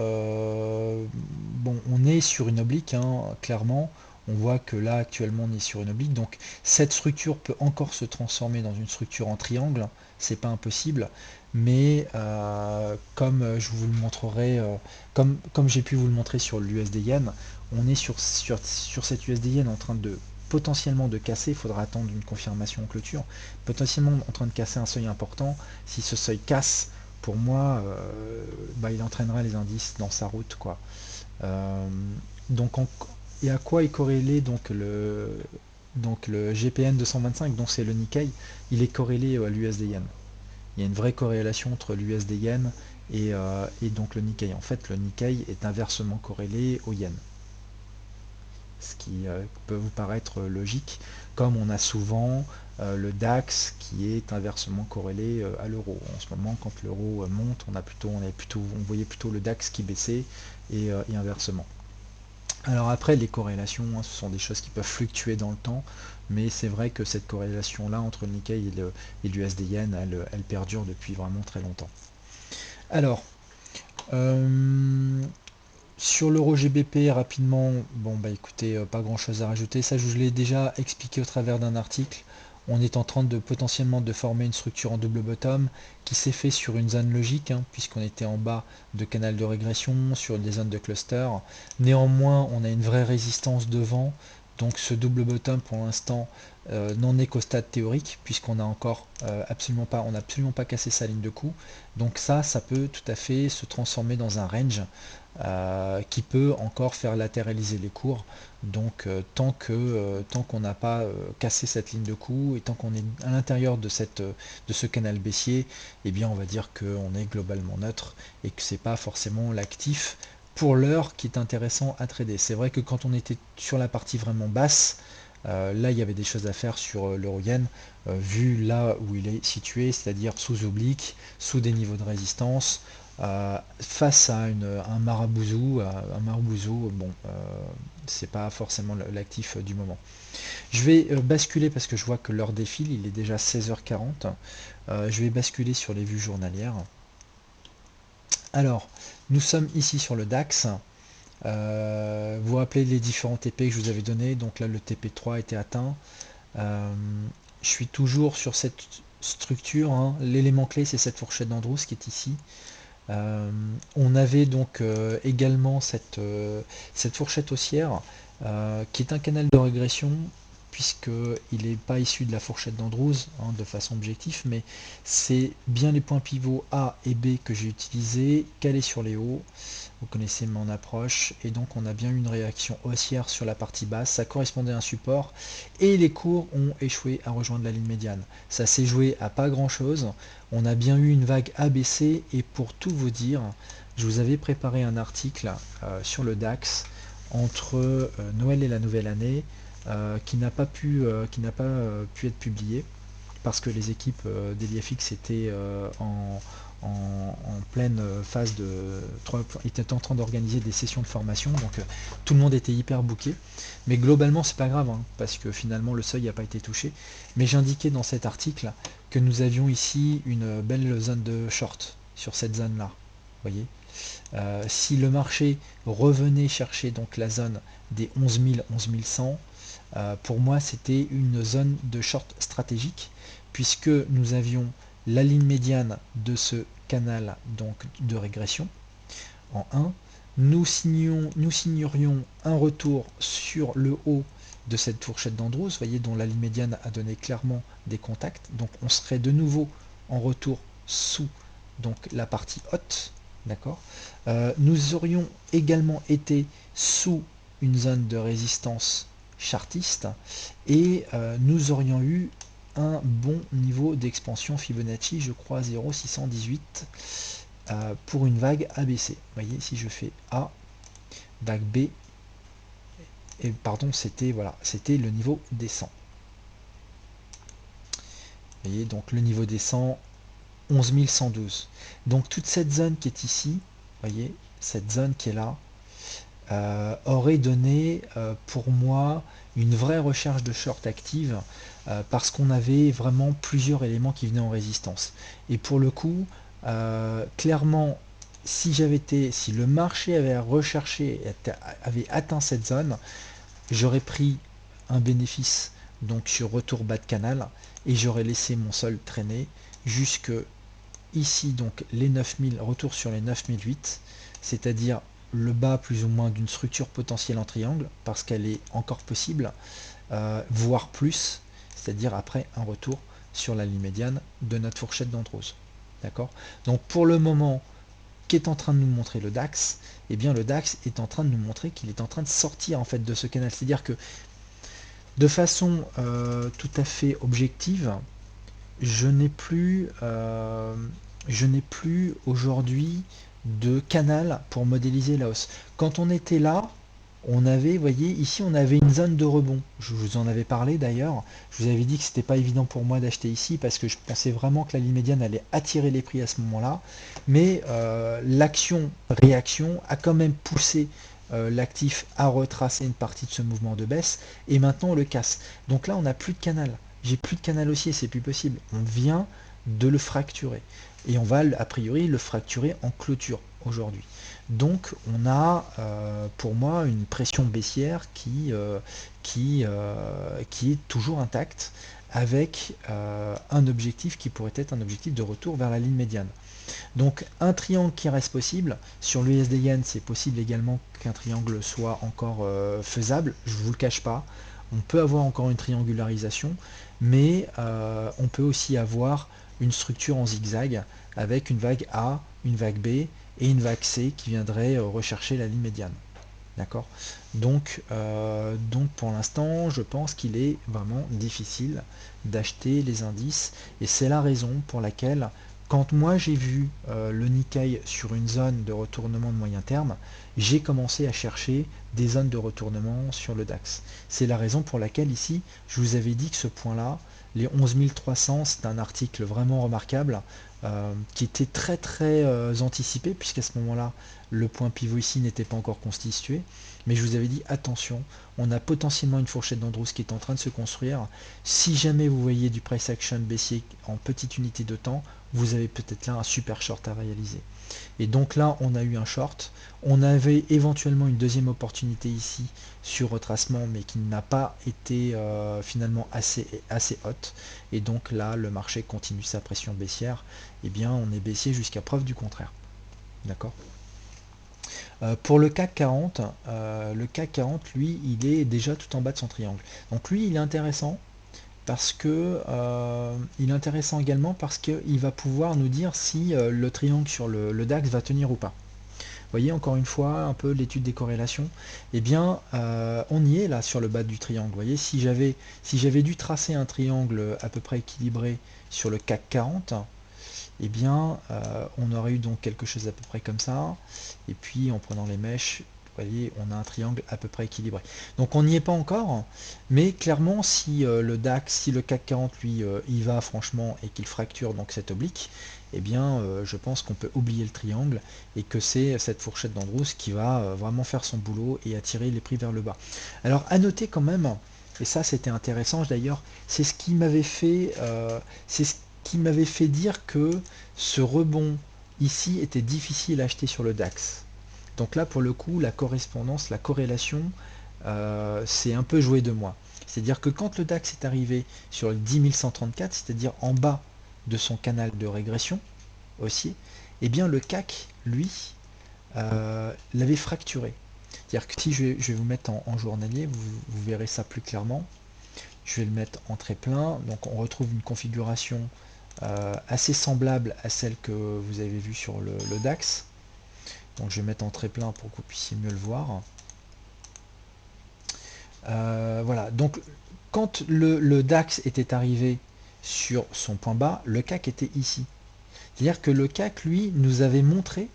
bon, on est sur une oblique, clairement. On voit que là actuellement on est sur une oblique, donc cette structure peut encore se transformer dans une structure en triangle, c'est pas impossible, mais comme je vous le montrerai, comme j'ai pu vous le montrer sur l'USD Yen, on est sur cette USD Yen en train de potentiellement de casser. Il faudra attendre une confirmation en clôture, potentiellement en train de casser un seuil important. Si ce seuil casse, pour moi, bah, il entraînera les indices dans sa route, quoi. Euh, donc, et à quoi est corrélé donc le GPN 225, donc c'est le Nikkei, il est corrélé à l'USD Yen. Il y a une vraie corrélation entre l'USD Yen et donc le Nikkei. En fait, le Nikkei est inversement corrélé au Yen, ce qui peut vous paraître logique, comme on a souvent le DAX qui est inversement corrélé à l'euro. En ce moment, quand l'euro monte, on voyait plutôt le DAX qui baissait, et inversement. Alors après, les corrélations, ce sont des choses qui peuvent fluctuer dans le temps, mais c'est vrai que cette corrélation-là entre le Nikkei et l'USD Yen, elle perdure depuis vraiment très longtemps. Alors, sur l'euro GBP, rapidement, bon bah écoutez, pas grand chose à rajouter. Ça, je vous l'ai déjà expliqué au travers d'un article. On est en train de potentiellement de former une structure en double bottom qui s'est fait sur une zone logique, puisqu'on était en bas de canal de régression, sur des zones de cluster. Néanmoins, on a une vraie résistance devant. Donc ce double bottom pour l'instant n'en est qu'au stade théorique, puisqu'on a encore on n'a absolument pas cassé sa ligne de coup. Donc ça peut tout à fait se transformer dans un range qui peut encore faire latéraliser les cours. Donc tant qu'on n'a pas cassé cette ligne de coup, et tant qu'on est à l'intérieur de ce canal baissier, eh bien on va dire qu'on est globalement neutre, et que c'est pas forcément l'actif pour l'heure qui est intéressant à trader. C'est vrai que quand on était sur la partie vraiment basse, Là, il y avait des choses à faire sur l'euro-yen, vu là où il est situé, c'est-à-dire sous oblique, sous des niveaux de résistance, face à un marabouzou, bon, c'est pas forcément l'actif du moment. Je vais basculer parce que je vois que l'heure défile, il est déjà 16h40. Je vais basculer sur les vues journalières. Alors, nous sommes ici sur le DAX. Vous vous rappelez les différents TP que je vous avais donnés. Donc là, le TP3 était atteint. Je suis toujours sur cette structure, hein. L'élément clé, c'est cette fourchette d'Andrews qui est ici. On avait donc également cette fourchette haussière qui est un canal de régression puisqu'il n'est pas issu de la fourchette d'Andrews, hein, de façon objective, mais c'est bien les points pivots A et B que j'ai utilisés, calés sur les hauts. Vous connaissez mon approche, et donc on a bien eu une réaction haussière sur la partie basse, ça correspondait à un support, et les cours ont échoué à rejoindre la ligne médiane. Ça s'est joué à pas grand chose, on a bien eu une vague ABC, et pour tout vous dire, je vous avais préparé un article sur le DAX entre Noël et la nouvelle année, qui n'a pas pu être publié, parce que les équipes d'EliFX étaient en pleine phase étaient en train d'organiser des sessions de formation, donc tout le monde était hyper booké. Mais globalement, c'est pas grave, hein, parce que finalement le seuil n'a pas été touché. Mais j'indiquais dans cet article que nous avions ici une belle zone de short sur cette zone-là. Voyez, si le marché revenait chercher donc la zone des 11 000, 11 100, pour moi c'était une zone de short stratégique, puisque nous avions la ligne médiane de ce canal donc de régression en 1. Nous signerions un retour sur le haut de cette fourchette d'Andrews, voyez, dont la ligne médiane a donné clairement des contacts. Donc on serait de nouveau en retour sous donc la partie haute, d'accord. Nous aurions également été sous une zone de résistance chartiste, et nous aurions eu un bon niveau d'expansion Fibonacci, je crois 0,618, pour une vague ABC. Vous voyez, si je fais A, vague B, et pardon, c'était voilà, c'était le niveau descend. Vous voyez, donc le niveau descend 11 112. Donc toute cette zone qui est ici, vous voyez, cette zone qui est là, aurait donné pour moi une vraie recherche de short active, parce qu'on avait vraiment plusieurs éléments qui venaient en résistance. Et pour le coup, clairement, si le marché avait recherché, avait atteint cette zone, j'aurais pris un bénéfice donc sur retour bas de canal, et j'aurais laissé mon sol traîner jusque ici, donc les 9000, retour sur les 9008, c'est-à-dire le bas plus ou moins d'une structure potentielle en triangle, parce qu'elle est encore possible, voire plus, c'est-à-dire après un retour sur la ligne médiane de notre fourchette d'Andrews. D'accord. Donc pour le moment, qu'est en train de nous montrer le DAX? Eh bien le DAX est en train de nous montrer qu'il est en train de sortir en fait de ce canal. C'est-à-dire que de façon tout à fait objective, je n'ai plus aujourd'hui de canal pour modéliser la hausse. Quand on était là, on avait, voyez, ici on avait une zone de rebond. Je vous en avais parlé d'ailleurs. Je vous avais dit que c'était pas évident pour moi d'acheter ici parce que je pensais vraiment que la ligne médiane allait attirer les prix à ce moment-là. Mais l'action-réaction a quand même poussé l'actif à retracer une partie de ce mouvement de baisse, et maintenant on le casse. Donc là on n'a plus de canal. J'ai plus de canal haussier, c'est plus possible. On vient de le fracturer. Et on va a priori le fracturer en clôture aujourd'hui. Donc on a pour moi une pression baissière qui est toujours intacte, avec un objectif qui pourrait être un objectif de retour vers la ligne médiane. Donc un triangle qui reste possible. Sur l'USD Yen, c'est possible également qu'un triangle soit encore faisable, je ne vous le cache pas. On peut avoir encore une triangularisation, mais on peut aussi avoir une structure en zigzag avec une vague A, une vague B et une vague C qui viendrait rechercher la ligne médiane. D'accord. Donc pour l'instant, je pense qu'il est vraiment difficile d'acheter les indices, et c'est la raison pour laquelle, quand moi j'ai vu le Nikkei sur une zone de retournement de moyen terme, j'ai commencé à chercher des zones de retournement sur le DAX. C'est la raison pour laquelle ici, je vous avais dit que ce point-là, les 11 300, c'est un article vraiment remarquable, qui était très très anticipé, puisqu'à ce moment-là, le point pivot ici n'était pas encore constitué. Mais je vous avais dit, attention, on a potentiellement une fourchette d'Andrews qui est en train de se construire. Si jamais vous voyez du price action baissier en petite unité de temps, vous avez peut-être là un super short à réaliser. Et donc là, on a eu un short. On avait éventuellement une deuxième opportunité ici sur retracement, mais qui n'a pas été finalement assez haute. Et donc là, le marché continue sa pression baissière. Eh bien, on est baissier jusqu'à preuve du contraire. D'accord. Pour le CAC 40, lui, il est déjà tout en bas de son triangle. Donc lui, il est intéressant parce que il est intéressant également parce qu'il va pouvoir nous dire si le triangle sur le DAX va tenir ou pas. Vous voyez encore une fois un peu l'étude des corrélations. Eh bien, on y est là sur le bas du triangle. Vous voyez, si j'avais dû tracer un triangle à peu près équilibré sur le CAC 40, eh bien, on aurait eu donc quelque chose à peu près comme ça. Et puis, en prenant les mèches, vous voyez, on a un triangle à peu près équilibré. Donc, on n'y est pas encore, mais clairement, si le DAX, si le CAC 40, lui, y va franchement et qu'il fracture donc cette oblique, eh bien, je pense qu'on peut oublier le triangle et que c'est cette fourchette d'Andrews qui va vraiment faire son boulot et attirer les prix vers le bas. Alors, à noter quand même, et ça, c'était intéressant d'ailleurs, c'est ce qui m'avait fait, c'est ce qui m'avait fait dire que ce rebond ici était difficile à acheter sur le DAX. Donc là, pour le coup, la correspondance, la corrélation, c'est un peu joué de moi. C'est-à-dire que quand le DAX est arrivé sur le 10 134, c'est-à-dire en bas de son canal de régression haussier, eh bien le CAC, lui, l'avait fracturé. C'est-à-dire que si je vais vous mettre en journalier, vous verrez ça plus clairement. Je vais le mettre en très plein. Donc on retrouve une configuration assez semblable à celle que vous avez vue sur le DAX. Donc je vais mettre en très plein pour que vous puissiez mieux le voir. Voilà, donc quand le DAX était arrivé sur son point bas, le CAC était ici. C'est-à-dire que le CAC, lui, nous avait montré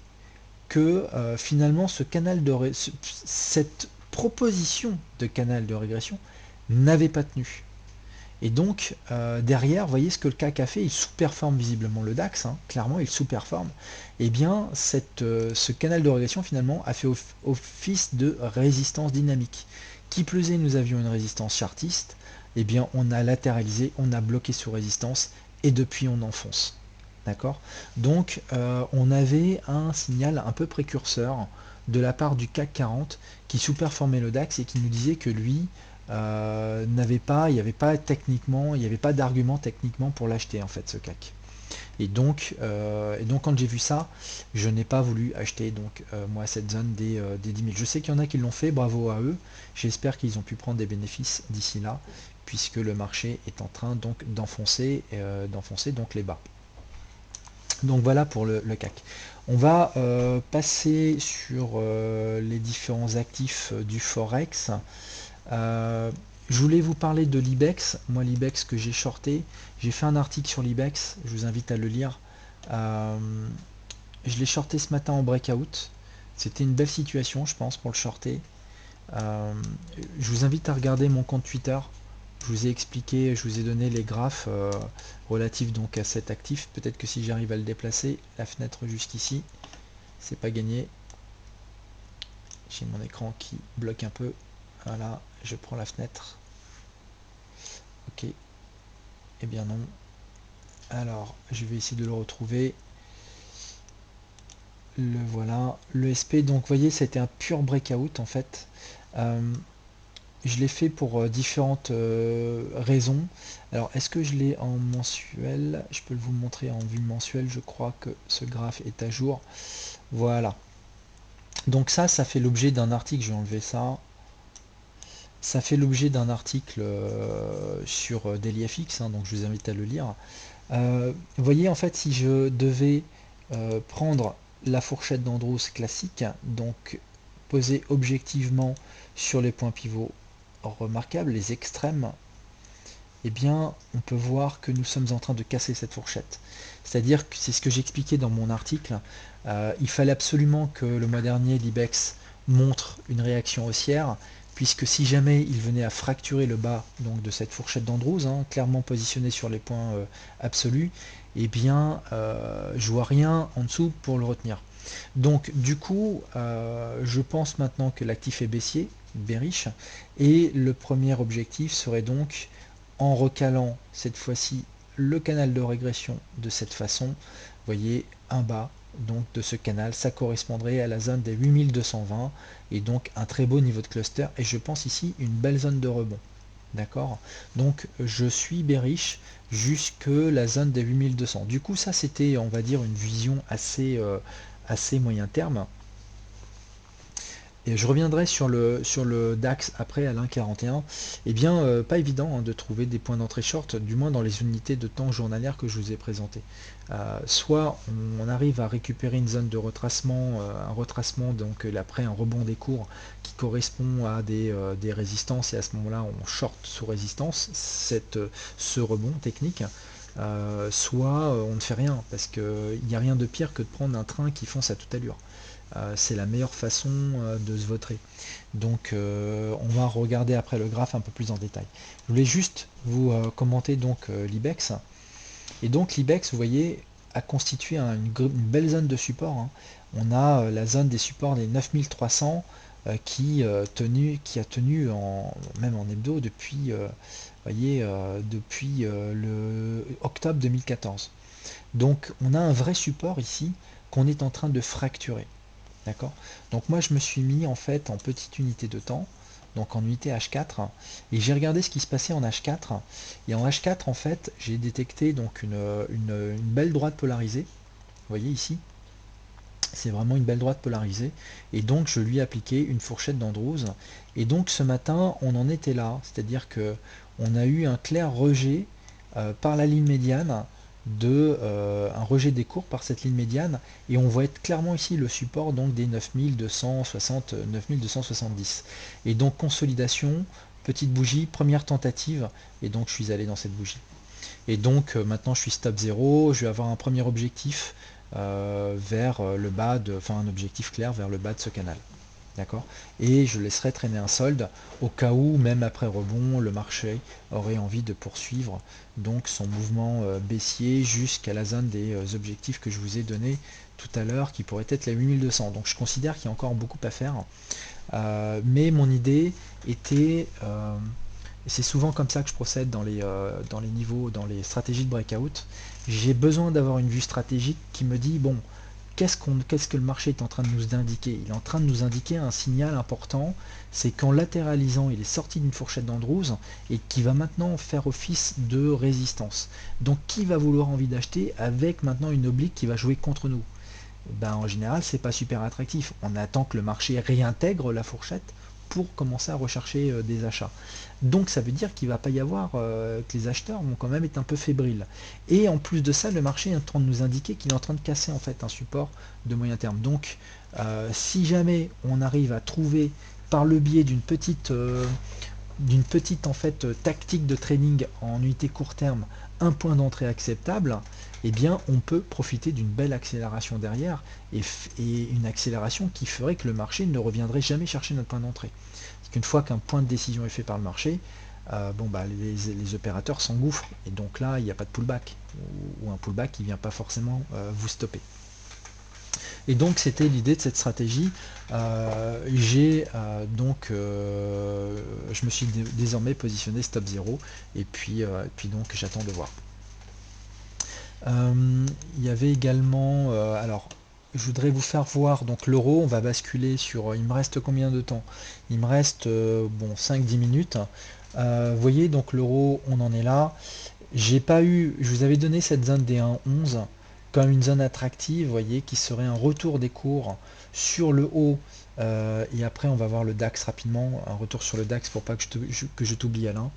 que finalement ce canal cette proposition de canal de régression n'avait pas tenu. Et donc, derrière, vous voyez ce que le CAC a fait, il sous-performe visiblement le DAX, hein, clairement, il sous-performe. Et bien, ce canal de régression, finalement, a fait office de résistance dynamique. Qui plus est, nous avions une résistance chartiste, et bien, on a latéralisé, on a bloqué sous résistance, et depuis, on enfonce. D'accord. Donc, on avait un signal un peu précurseur de la part du CAC 40 qui sous-performait le DAX et qui nous disait que lui, il n'y avait pas techniquement, il n'y avait pas d'argument techniquement pour l'acheter en fait ce CAC. Et donc quand j'ai vu ça, je n'ai pas voulu acheter donc moi cette zone des 10 000. Je sais qu'il y en a qui l'ont fait, bravo à eux. J'espère qu'ils ont pu prendre des bénéfices d'ici là, puisque le marché est en train donc d'enfoncer donc les bas. Donc voilà pour le CAC. On va passer sur les différents actifs du Forex. Je voulais vous parler de l'IBEX. Moi, l'IBEX que j'ai shorté, j'ai fait un article sur l'IBEX, je vous invite à le lire. Je l'ai shorté ce matin en breakout. C'était une belle situation, je pense, pour le shorter. Je vous invite à regarder mon compte Twitter. Je vous ai expliqué, je vous ai donné les graphes relatifs donc à cet actif. Peut-être que si j'arrive à le déplacer, la fenêtre jusqu'ici, c'est pas gagné. J'ai mon écran qui bloque un peu. Voilà, je prends la fenêtre. Ok. Eh bien non. Alors, je vais essayer de le retrouver. Le voilà. Le SP, donc vous voyez, c'était un pur breakout en fait. Je l'ai fait pour différentes raisons. Alors, est-ce que je l'ai en mensuel? Je peux vous le montrer en vue mensuelle. Je crois que ce graphe est à jour. Voilà. Donc ça fait l'objet d'un article. Je vais enlever ça. Ça fait l'objet d'un article sur DailyFX, hein, donc je vous invite à le lire. Vous voyez, en fait, si je devais prendre la fourchette d'Andrews classique, donc poser objectivement sur les points pivots remarquables, les extrêmes, eh bien, on peut voir que nous sommes en train de casser cette fourchette. C'est-à-dire que c'est ce que j'expliquais dans mon article. Il fallait absolument que le mois dernier, l'IBEX montre une réaction haussière, puisque si jamais il venait à fracturer le bas donc, de cette fourchette d'Andrews, clairement positionné sur les points absolus, eh bien, je vois rien en dessous pour le retenir. Donc, du coup, je pense maintenant que l'actif est baissier, bearish, et le premier objectif serait donc, en recalant cette fois-ci le canal de régression de cette façon, vous voyez, un bas donc de ce canal, ça correspondrait à la zone des 8220 et donc un très beau niveau de cluster, et je pense ici une belle zone de rebond. D'accord. Donc je suis bearish jusque la zone des 8200. Du coup, ça c'était, on va dire, une vision assez moyen terme. Et je reviendrai sur le DAX après à l'1,41. Eh bien, pas évident de trouver des points d'entrée short, du moins dans les unités de temps journalières que je vous ai présentées. Soit on arrive à récupérer une zone de retracement, un retracement, donc après un rebond des cours qui correspond à des résistances, et à ce moment-là on short sous résistance ce rebond technique. Soit on ne fait rien, parce qu'il n'y a rien de pire que de prendre un train qui fonce à toute allure. C'est la meilleure façon de se vautrer. Donc on va regarder après le graphe un peu plus en détail. Je voulais juste vous commenter donc l'IBEX. Et donc l'IBEX, vous voyez, a constitué une belle zone de support. On a la zone des supports des 9300 qui a tenu même en hebdo depuis, voyez, depuis le octobre 2014. Donc on a un vrai support ici qu'on est en train de fracturer. D'accord. Donc moi je me suis mis en fait en petite unité de temps, donc en unité H4, et j'ai regardé ce qui se passait en H4. Et en H4 en fait j'ai détecté donc une belle droite polarisée. Vous voyez ici, c'est vraiment une belle droite polarisée. Et donc je lui ai appliqué une fourchette d'Andrews. Et donc ce matin on en était là, c'est-à-dire que on a eu un clair rejet par la ligne médiane un rejet des cours par cette ligne médiane, et on voit clairement ici le support donc des 9260, 9270, et donc consolidation, petite bougie, première tentative, et donc je suis allé dans cette bougie. Et donc maintenant je suis stop 0, je vais avoir un premier objectif vers le bas enfin un objectif clair vers le bas de ce canal. D'accord. Et je laisserai traîner un solde au cas où, même après rebond, le marché aurait envie de poursuivre donc son mouvement baissier jusqu'à la zone des objectifs que je vous ai donné tout à l'heure, qui pourrait être la 8200. Donc je considère qu'il y a encore beaucoup à faire. Mais mon idée était, et c'est souvent comme ça que je procède dans les niveaux, dans les stratégies de breakout, j'ai besoin d'avoir une vue stratégique qui me dit, bon, qu'est-ce que le marché est en train de nous indiquer? Il est en train de nous indiquer un signal important, c'est qu'en latéralisant, il est sorti d'une fourchette d'Andrews et qui va maintenant faire office de résistance. Donc qui va vouloir envie d'acheter avec maintenant une oblique qui va jouer contre nous? Ben, en général, c'est pas super attractif. On attend que le marché réintègre la fourchette pour commencer à rechercher des achats. Donc ça veut dire qu'il va pas y avoir, que les acheteurs vont quand même être un peu fébriles. Et en plus de ça, le marché est en train de nous indiquer qu'il est en train de casser en fait un support de moyen terme. Donc si jamais on arrive à trouver par le biais d'une petite en fait tactique de trading en unité court terme un point d'entrée acceptable, eh bien on peut profiter d'une belle accélération derrière, et une accélération qui ferait que le marché ne reviendrait jamais chercher notre point d'entrée. Parce qu'une fois qu'un point de décision est fait par le marché, bon, bah, les opérateurs s'engouffrent, et donc là il n'y a pas de pullback, ou un pullback qui ne vient pas forcément vous stopper. Et donc c'était l'idée de cette stratégie. Je me suis désormais positionné stop 0, et puis donc j'attends de voir. Il y avait également, alors je voudrais vous faire voir donc l'euro. On va basculer sur, il me reste combien de temps? Il me reste bon 5-10 minutes. Vous voyez donc l'euro, on en est là. J'ai pas eu, je vous avais donné cette zone des 1,11 comme une zone attractive, vous voyez, qui serait un retour des cours sur le haut. Et après on va voir le DAX rapidement, un retour sur le DAX pour pas que je t'oublie, Alain.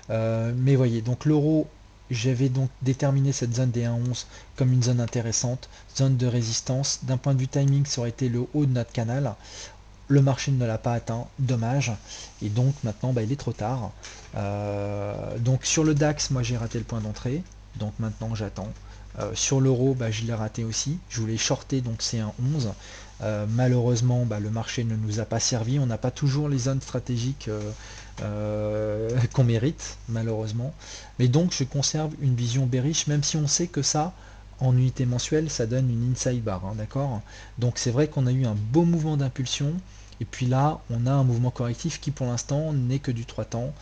Mais voyez, donc l'euro, j'avais donc déterminé cette zone des 1,11 comme une zone intéressante, zone de résistance. D'un point de vue timing, ça aurait été le haut de notre canal. le marché ne l'a pas atteint, dommage, et donc maintenant il est trop tard. Donc sur le DAX, moi j'ai raté le point d'entrée, donc maintenant j'attends. Sur l'euro, je l'ai raté aussi, je voulais shorter, donc c'est un 11. Malheureusement, le marché ne nous a pas servi, on n'a pas toujours les zones stratégiques qu'on mérite, malheureusement. Mais donc je conserve une vision bearish, même si on sait que ça, en unité mensuelle, ça donne une inside bar, hein, d'accord. Donc c'est vrai qu'on a eu un beau mouvement d'impulsion, et puis là, on a un mouvement correctif qui pour l'instant n'est que du 3 temps.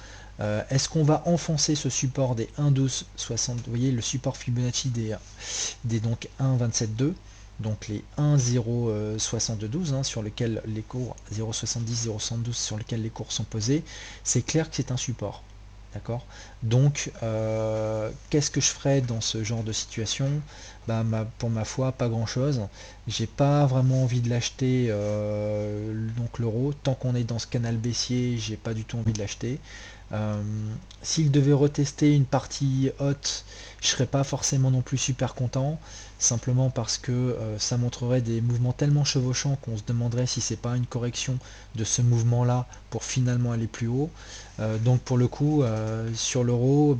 Est-ce qu'on va enfoncer ce support des 1,1260, vous voyez le support Fibonacci des donc 1,272, donc les 1,072 sur lequel les cours 0,70, 0,72 sur lequel les cours sont posés, c'est clair que c'est un support. D'accord. Donc, qu'est-ce que je ferais dans ce genre de situation? Pour ma foi, pas grand-chose. J'ai pas vraiment envie de l'acheter, donc l'euro. Tant qu'on est dans ce canal baissier, j'ai pas du tout envie de l'acheter. Euh, S'il devait retester une partie haute, je serais pas forcément non plus super content, simplement parce que ça montrerait des mouvements tellement chevauchants qu'on se demanderait si c'est pas une correction de ce mouvement-là pour finalement aller plus haut. Donc pour le coup, sur l'euro,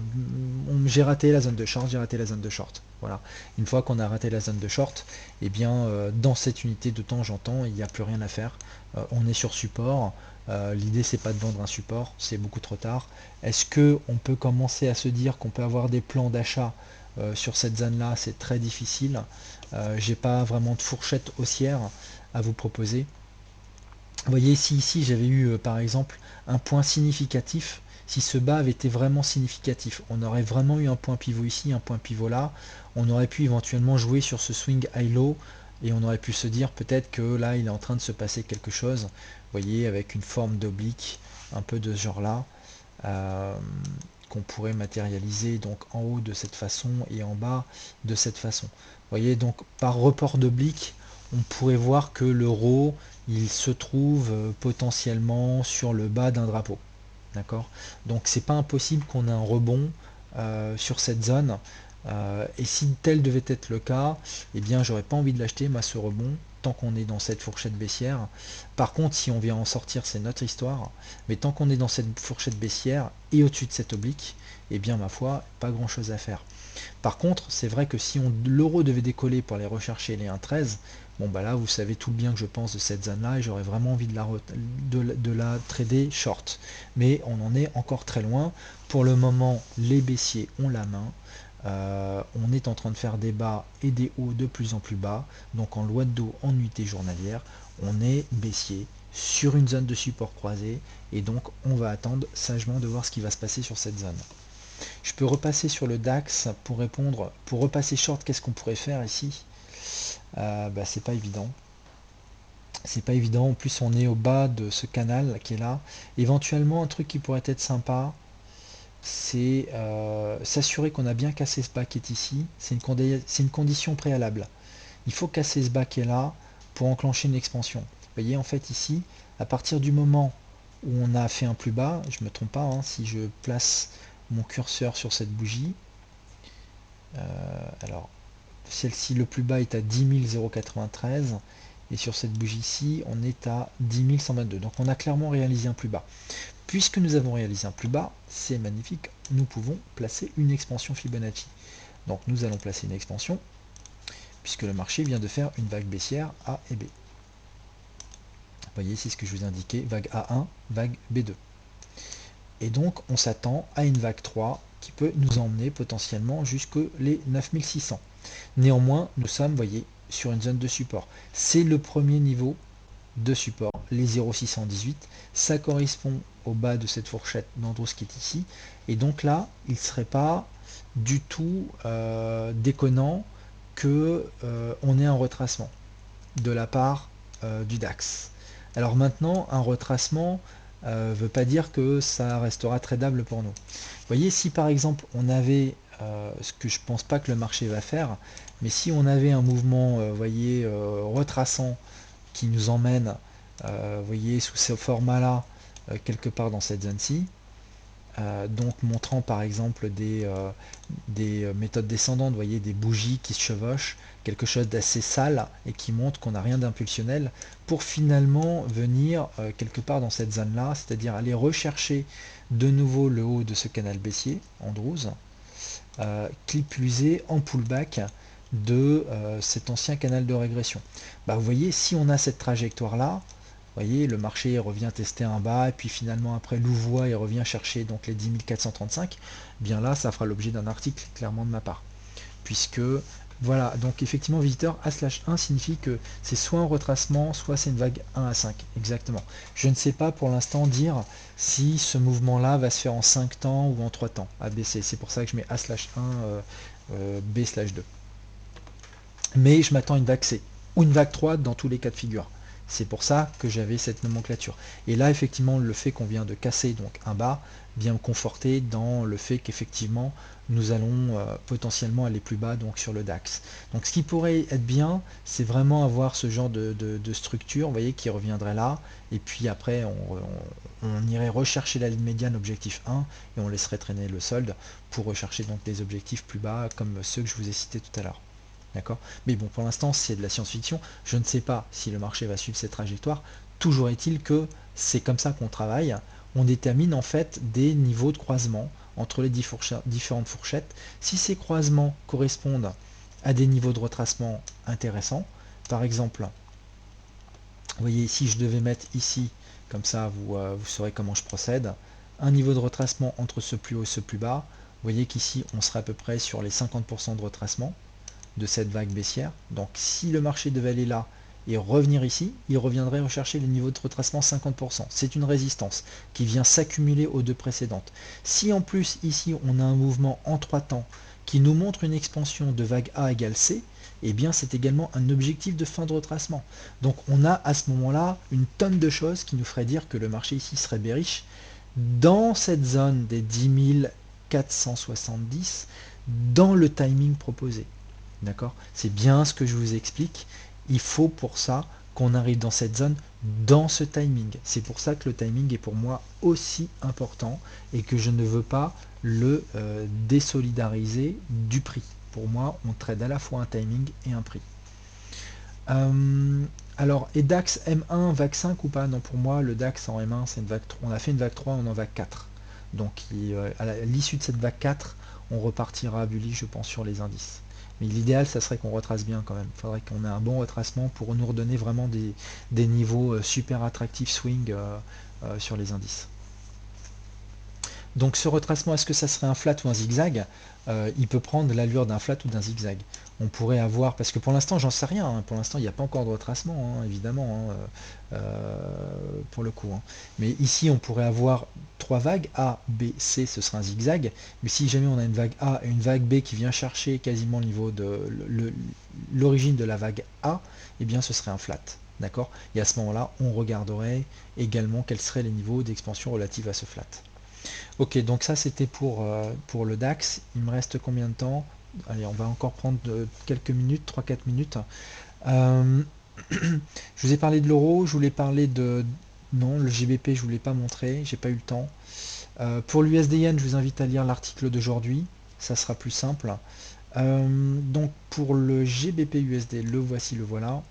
j'ai raté la zone de short, j'ai raté la zone de short. Voilà. Une fois qu'on a raté la zone de short, eh bien dans cette unité de temps j'entends, il n'y a plus rien à faire. On est sur support. L'idée c'est pas de vendre un support, c'est beaucoup trop tard. Est-ce que on peut commencer à se dire qu'on peut avoir des plans d'achat sur cette zone là? C'est très difficile. J'ai pas vraiment de fourchette haussière à vous proposer. Vous voyez, si ici j'avais eu par exemple un point significatif, si ce bas avait été vraiment significatif, on aurait vraiment eu un point pivot ici, un point pivot là, on aurait pu éventuellement jouer sur ce swing high-low et on aurait pu se dire peut-être que là il est en train de se passer quelque chose, vous voyez, avec une forme d'oblique, un peu de ce genre-là, euh, qu'on pourrait matérialiser donc en haut de cette façon et en bas de cette façon. Vous voyez, donc par report d'oblique, on pourrait voir que l'euro il se trouve potentiellement sur le bas d'un drapeau. D'accord. Donc c'est pas impossible qu'on ait un rebond sur cette zone. Et si tel devait être le cas, eh bien j'aurais pas envie de l'acheter, moi, ce rebond, tant qu'on est dans cette fourchette baissière. Par contre, si on vient en sortir, c'est notre histoire. Mais tant qu'on est dans cette fourchette baissière et au-dessus de cette oblique, eh bien ma foi, pas grand chose à faire. Par contre, c'est vrai que si l'euro devait décoller pour aller rechercher les 1,13, bon là vous savez tout le bien que je pense de cette zone là et j'aurais vraiment envie de la trader short. Mais on en est encore très loin. Pour le moment, les baissiers ont la main. On est en train de faire des bas et des hauts de plus en plus bas. Donc en loi de dos en unité journalière, on est baissier sur une zone de support croisé et donc on va attendre sagement de voir ce qui va se passer sur cette zone. Je peux repasser sur le DAX pour répondre. Pour repasser short, qu'est-ce qu'on pourrait faire ici? C'est pas évident. C'est pas évident. En plus, on est au bas de ce canal qui est là. Éventuellement, un truc qui pourrait être sympa, c'est s'assurer qu'on a bien cassé ce bas qui est ici. C'est une condition préalable. Il faut casser ce bas qui est là pour enclencher une expansion. Vous voyez, en fait, ici, à partir du moment où on a fait un plus bas, je me trompe pas, hein, si je place mon curseur sur cette bougie, alors celle-ci, le plus bas est à 10 093 et sur cette bougie ici on est à 10 122, donc on a clairement réalisé un plus bas. Puisque nous avons réalisé un plus bas, c'est magnifique, nous pouvons placer une expansion Fibonacci. Donc nous allons placer une expansion puisque le marché vient de faire une vague baissière A et B. Vous voyez ici ce que je vous indiquais, vague A1, vague B2. Et donc on s'attend à une vague 3 qui peut nous emmener potentiellement jusque les 9600. Néanmoins, nous sommes, voyez, sur une zone de support. C'est le premier niveau de support, les 0,618. Ça correspond au bas de cette fourchette d'Andros qui est ici. Et donc là, il ne serait pas du tout déconnant que on ait un retracement de la part du DAX. Alors maintenant, un retracement ne veut pas dire que ça restera tradable pour nous. Vous voyez, si par exemple on avait, ce que je pense pas que le marché va faire, mais si on avait un mouvement, voyez, retraçant qui nous emmène, voyez, sous ce format-là, quelque part dans cette zone-ci, donc montrant par exemple des méthodes descendantes, vous voyez, des bougies qui se chevauchent, quelque chose d'assez sale et qui montre qu'on n'a rien d'impulsionnel, pour finalement venir quelque part dans cette zone-là, c'est-à-dire aller rechercher de nouveau le haut de ce canal baissier en 12, qui plus est en pullback de cet ancien canal de régression. Bah, vous voyez, si on a cette trajectoire-là, vous voyez, le marché revient tester un bas, et puis finalement après louvoie et revient chercher donc les 10 435, bien là, ça fera l'objet d'un article clairement de ma part. Puisque, voilà, donc effectivement, visiteur A/1 signifie que c'est soit un retracement, soit c'est une vague 1 à 5, exactement. Je ne sais pas pour l'instant dire si ce mouvement-là va se faire en 5 temps ou en 3 temps, ABC. C'est pour ça que je mets A/1, B/2. Mais je m'attends à une vague C, ou une vague 3 dans tous les cas de figure. C'est pour ça que j'avais cette nomenclature. Et là, effectivement, le fait qu'on vient de casser donc un bas vient me conforter dans le fait qu'effectivement, nous allons potentiellement aller plus bas donc sur le DAX. Donc ce qui pourrait être bien, c'est vraiment avoir ce genre de structure, vous voyez, qui reviendrait là, et puis après, on irait rechercher la ligne médiane objectif 1, et on laisserait traîner le solde pour rechercher donc des objectifs plus bas, comme ceux que je vous ai cités tout à l'heure. D'accord? Mais bon, pour l'instant, c'est de la science-fiction. Je ne sais pas si le marché va suivre cette trajectoire. Toujours est-il que c'est comme ça qu'on travaille. On détermine en fait des niveaux de croisement entre les différentes fourchettes. Si ces croisements correspondent à des niveaux de retracement intéressants, par exemple, vous voyez, si je devais mettre ici, comme ça vous saurez comment je procède, un niveau de retracement entre ce plus haut et ce plus bas, vous voyez qu'ici on serait à peu près sur les 50% de retracement de cette vague baissière. Donc si le marché devait aller là et revenir ici, il reviendrait rechercher le niveau de retracement 50%. C'est une résistance qui vient s'accumuler aux deux précédentes. Si en plus ici on a un mouvement en 3 temps qui nous montre une expansion de vague A égale C, eh bien c'est également un objectif de fin de retracement. Donc on a à ce moment-là une tonne de choses qui nous feraient dire que le marché ici serait bearish dans cette zone des 10 470 dans le timing proposé. D'accord? C'est bien ce que je vous explique. Il faut pour ça qu'on arrive dans cette zone, dans ce timing. C'est pour ça que le timing est pour moi aussi important et que je ne veux pas le désolidariser du prix. Pour moi, on trade à la fois un timing et un prix. Alors, et DAX M1, vague 5 ou pas? Non, pour moi, le DAX en M1, c'est une vague 3. On a fait une vague 3, on en vague 4. Donc, à l'issue de cette vague 4, on repartira bullish, je pense, sur les indices. Mais l'idéal, ça serait qu'on retrace bien quand même. Il faudrait qu'on ait un bon retracement pour nous redonner vraiment des niveaux super attractifs swing sur les indices. Donc ce retracement, est-ce que ça serait un flat ou un zigzag? Il peut prendre l'allure d'un flat ou d'un zigzag. On pourrait avoir, parce que pour l'instant, j'en sais rien, hein. Pour l'instant, il n'y a pas encore de retracement, hein, évidemment, hein, pour le coup, hein. Mais ici, on pourrait avoir 3 vagues, A, B, C, ce sera un zigzag. Mais si jamais on a une vague A et une vague B qui vient chercher quasiment le niveau de l'origine de la vague A, eh bien ce serait un flat. D'accord? Et à ce moment-là, on regarderait également quels seraient les niveaux d'expansion relatifs à ce flat. Ok, donc ça c'était pour le DAX. Il me reste combien de temps? Allez, on va encore prendre quelques minutes, 3-4 minutes. Je vous ai parlé de l'euro, je voulais parler de... Non, le GBP je ne voulais pas montrer, j'ai pas eu le temps. Pour l'USD-Yen, je vous invite à lire l'article d'aujourd'hui, ça sera plus simple. Donc pour le GBP-USD, le voici, le voilà.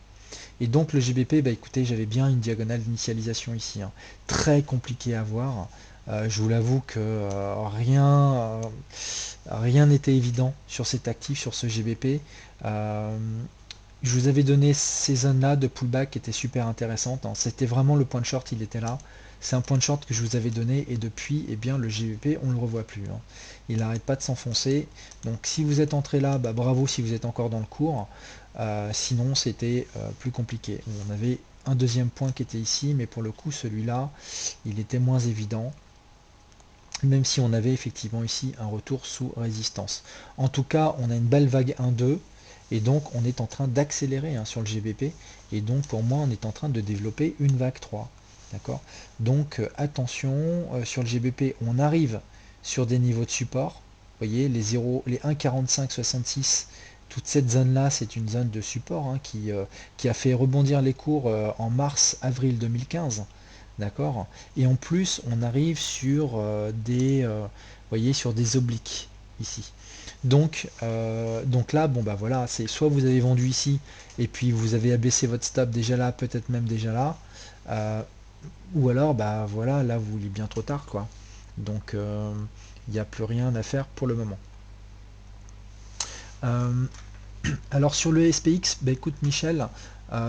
Et donc le GBP, bah écoutez, j'avais bien une diagonale d'initialisation ici, hein. Très compliqué à voir. Je vous l'avoue que rien n'était évident sur cet actif, sur ce GBP. Je vous avais donné ces zones-là de pullback qui étaient super intéressantes, hein. C'était vraiment le point de short, il était là. C'est un point de short que je vous avais donné et depuis, eh bien, le GBP, on ne le revoit plus, hein. Il n'arrête pas de s'enfoncer. Donc si vous êtes entré là, bah, bravo si vous êtes encore dans le cours. Sinon, c'était plus compliqué. On avait un deuxième point qui était ici, mais pour le coup, celui-là, il était moins évident, même si on avait effectivement ici un retour sous résistance. En tout cas, on a une belle vague 1-2, et donc on est en train d'accélérer, hein, sur le GBP, et donc pour moi, on est en train de développer une vague 3. D'accord? Donc attention, sur le GBP, on arrive sur des niveaux de support. Vous voyez, les 1,4566, toute cette zone-là, c'est une zone de support, hein, qui a fait rebondir les cours en mars-avril 2015. d'accord? Et en plus, on arrive sur voyez, sur des obliques ici. Donc là, bon bah voilà, c'est soit vous avez vendu ici et puis vous avez abaissé votre stop déjà là, peut-être même déjà là, euh, ou alors bah voilà, là vous il est bien trop tard quoi. Donc il n'y a plus rien à faire pour le moment. Euh, alors sur le SPX, bah écoute Michel,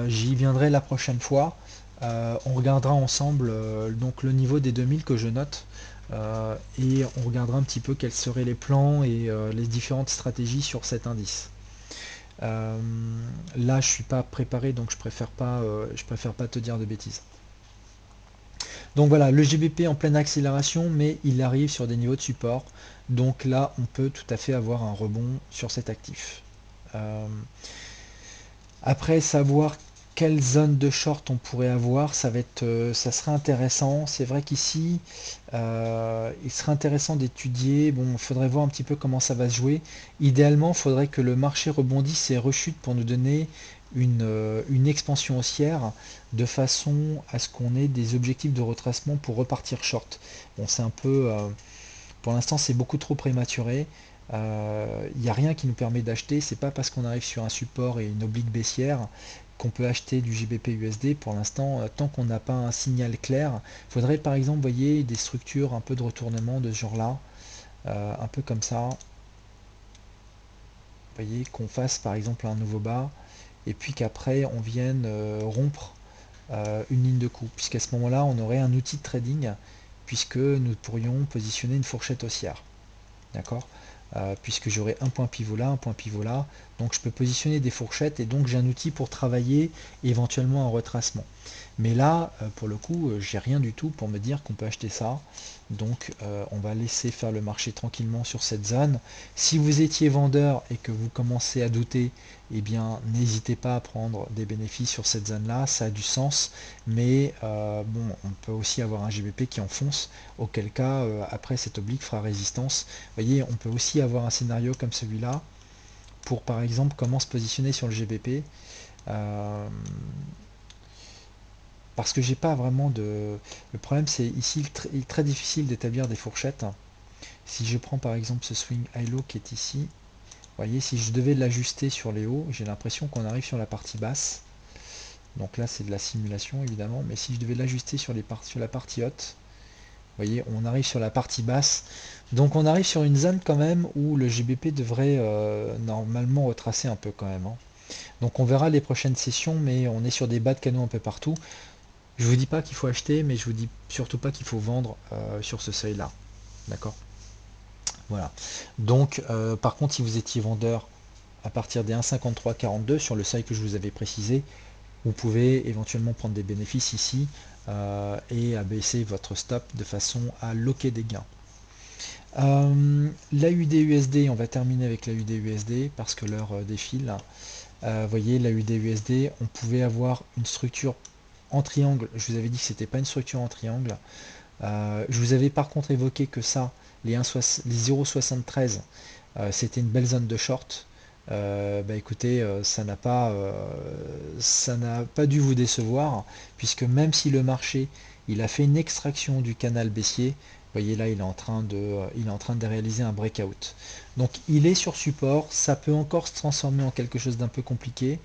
j'y viendrai la prochaine fois. On regardera ensemble donc le niveau des 2000 que je note et on regardera un petit peu quels seraient les plans et les différentes stratégies sur cet indice. Euh, Là, je suis pas préparé, donc je préfère pas te dire de bêtises. Donc voilà, le GBP en pleine accélération, mais il arrive sur des niveaux de support. Donc là, on peut tout à fait avoir un rebond sur cet actif. Euh, Après, savoir quelle zone de short on pourrait avoir, ça serait intéressant. C'est vrai qu'ici, il serait intéressant d'étudier. Bon, il faudrait voir un petit peu comment ça va se jouer. Idéalement, il faudrait que le marché rebondisse et rechute pour nous donner une expansion haussière de façon à ce qu'on ait des objectifs de retracement pour repartir short. Bon, c'est un peu, pour l'instant, c'est beaucoup trop prématuré. Il n'y a rien qui nous permet d'acheter. C'est pas parce qu'on arrive sur un support et une oblique baissière qu'on peut acheter du GBP USD. Pour l'instant, tant qu'on n'a pas un signal clair, il faudrait par exemple, voyez, des structures un peu de retournement de ce genre-là, un peu comme ça. Vous voyez, qu'on fasse par exemple un nouveau bas et puis qu'après on vienne rompre une ligne de coup, puisqu'à ce moment-là, on aurait un outil de trading, puisque nous pourrions positionner une fourchette haussière. D'accord? Puisque j'aurai un point pivot là, un point pivot là. Donc je peux positionner des fourchettes et donc j'ai un outil pour travailler éventuellement un retracement. Mais là, pour le coup, j'ai rien du tout pour me dire qu'on peut acheter ça. Donc on va laisser faire le marché tranquillement sur cette zone. Si vous étiez vendeur et que vous commencez à douter, eh bien n'hésitez pas à prendre des bénéfices sur cette zone-là, ça a du sens. Mais bon, on peut aussi avoir un GBP qui enfonce, auquel cas après cette oblique fera résistance. Vous voyez, on peut aussi avoir un scénario comme celui-là pour par exemple comment se positionner sur le GBP. Euh, Parce que j'ai pas vraiment de. Le problème, c'est ici, il est très difficile d'établir des fourchettes. Si je prends par exemple ce swing high low qui est ici, vous voyez, si je devais l'ajuster sur les hauts, j'ai l'impression qu'on arrive sur la partie basse. Donc là, c'est de la simulation évidemment, mais si je devais l'ajuster sur la partie haute, vous voyez, on arrive sur la partie basse. Donc on arrive sur une zone quand même où le GBP devrait normalement retracer un peu quand même, hein. Donc on verra les prochaines sessions, mais on est sur des bas de canaux un peu partout. Je vous dis pas qu'il faut acheter, mais je vous dis surtout pas qu'il faut vendre sur ce seuil-là. D'accord? Voilà. Donc, par contre, si vous étiez vendeur à partir des 1,5342 sur le seuil que je vous avais précisé, vous pouvez éventuellement prendre des bénéfices ici et abaisser votre stop de façon à loquer des gains. L'AUD-USD, on va terminer avec l'AUD-USD parce que l'heure défile. Vous voyez, l'AUD-USD, on pouvait avoir une structure en triangle. Je vous avais dit que c'était pas une structure en triangle. Je vous avais par contre évoqué que ça, les 0,73, c'était une belle zone de short. Bah écoutez, ça n'a pas dû vous décevoir, puisque même si le marché il a fait une extraction du canal baissier, vous voyez là il est en train de réaliser un breakout. Donc il est sur support, ça peut encore se transformer en quelque chose d'un peu compliqué.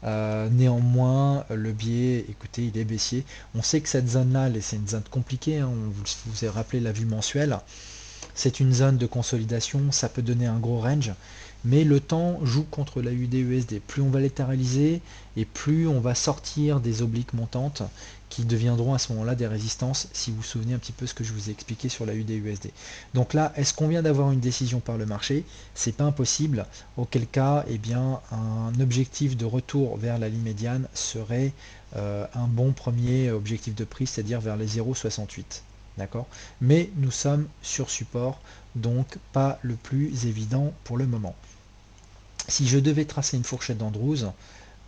Néanmoins, le biais, écoutez, il est baissier. On sait que cette zone-là, c'est une zone compliquée, hein, vous avez rappelé la vue mensuelle. C'est une zone de consolidation, ça peut donner un gros range, mais le temps joue contre la UD-USD. Plus on va latéraliser et plus on va sortir des obliques montantes qui deviendront à ce moment-là des résistances, si vous vous souvenez un petit peu ce que je vous ai expliqué sur la UD-USD. Donc là, est-ce qu'on vient d'avoir une décision par le marché? C'est pas impossible, auquel cas, eh bien, un objectif de retour vers la ligne médiane serait un bon premier objectif de prix, c'est-à-dire vers les 0,68. D'accord? Mais nous sommes sur support, donc pas le plus évident pour le moment. Si je devais tracer une fourchette d'Andrews,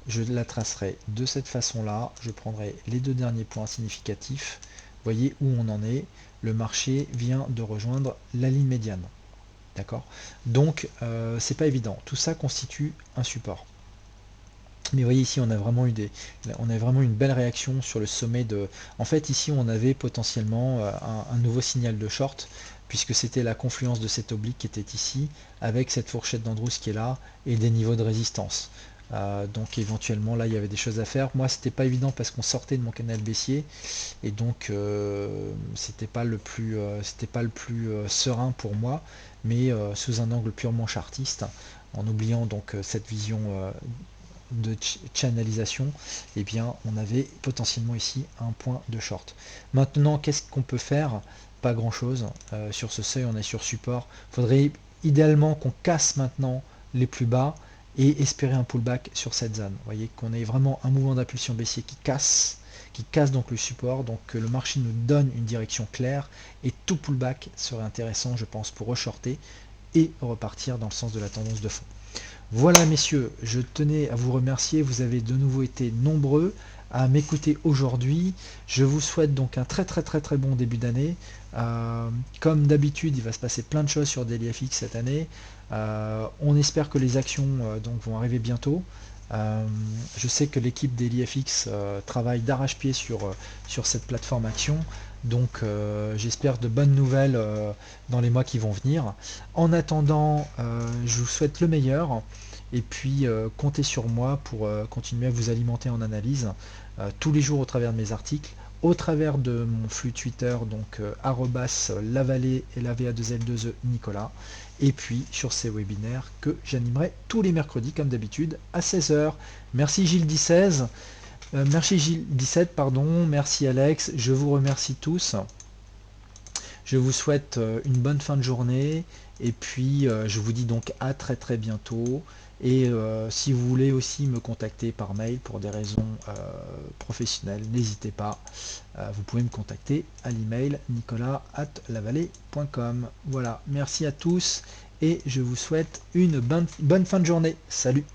je la tracerai de cette façon-là. Je prendrai les deux derniers points significatifs. Voyez où on en est. Le marché vient de rejoindre la ligne médiane. D'accord? Donc, c'est pas évident. Tout ça constitue un support. Mais vous voyez ici, on a vraiment une belle réaction sur le sommet de. En fait, ici, on avait potentiellement un nouveau signal de short, puisque c'était la confluence de cette oblique qui était ici, avec cette fourchette d'Andrews qui est là, et des niveaux de résistance. Donc éventuellement, là, il y avait des choses à faire. Moi, c'était pas évident parce qu'on sortait de mon canal baissier, et donc c'était pas le plus serein pour moi, mais sous un angle purement chartiste, en oubliant donc cette vision de channalisation, eh bien on avait potentiellement ici un point de short. Maintenant, qu'est-ce qu'on peut faire? Pas grand chose. Sur ce seuil, on est sur support. Il faudrait idéalement qu'on casse maintenant les plus bas et espérer un pullback sur cette zone. Vous voyez qu'on ait vraiment un mouvement d'impulsion baissier qui casse donc le support, donc que le marché nous donne une direction claire, et tout pullback serait intéressant, je pense, pour re-shorter et repartir dans le sens de la tendance de fond. Voilà messieurs, je tenais à vous remercier, vous avez de nouveau été nombreux à m'écouter aujourd'hui. Je vous souhaite donc un très bon début d'année. Comme d'habitude, il va se passer plein de choses sur DailyFX cette année. On espère que les actions donc vont arriver bientôt. Je sais que l'équipe DailyFX travaille d'arrache-pied sur cette plateforme action. Donc j'espère de bonnes nouvelles dans les mois qui vont venir. En attendant, je vous souhaite le meilleur et puis comptez sur moi pour continuer à vous alimenter en analyse tous les jours au travers de mes articles, au travers de mon flux Twitter, donc @lavalée et la VA2L2E Nicolas, et puis sur ces webinaires que j'animerai tous les mercredis comme d'habitude à 16h. Merci Gilles 16, merci Gilles 17, pardon, merci Alex, je vous remercie tous. Je vous souhaite une bonne fin de journée et puis je vous dis donc à très bientôt. Et si vous voulez aussi me contacter par mail pour des raisons professionnelles, n'hésitez pas. Vous pouvez me contacter à l'email nicolas@lavallee.com. Voilà, merci à tous et je vous souhaite une bonne fin de journée. Salut!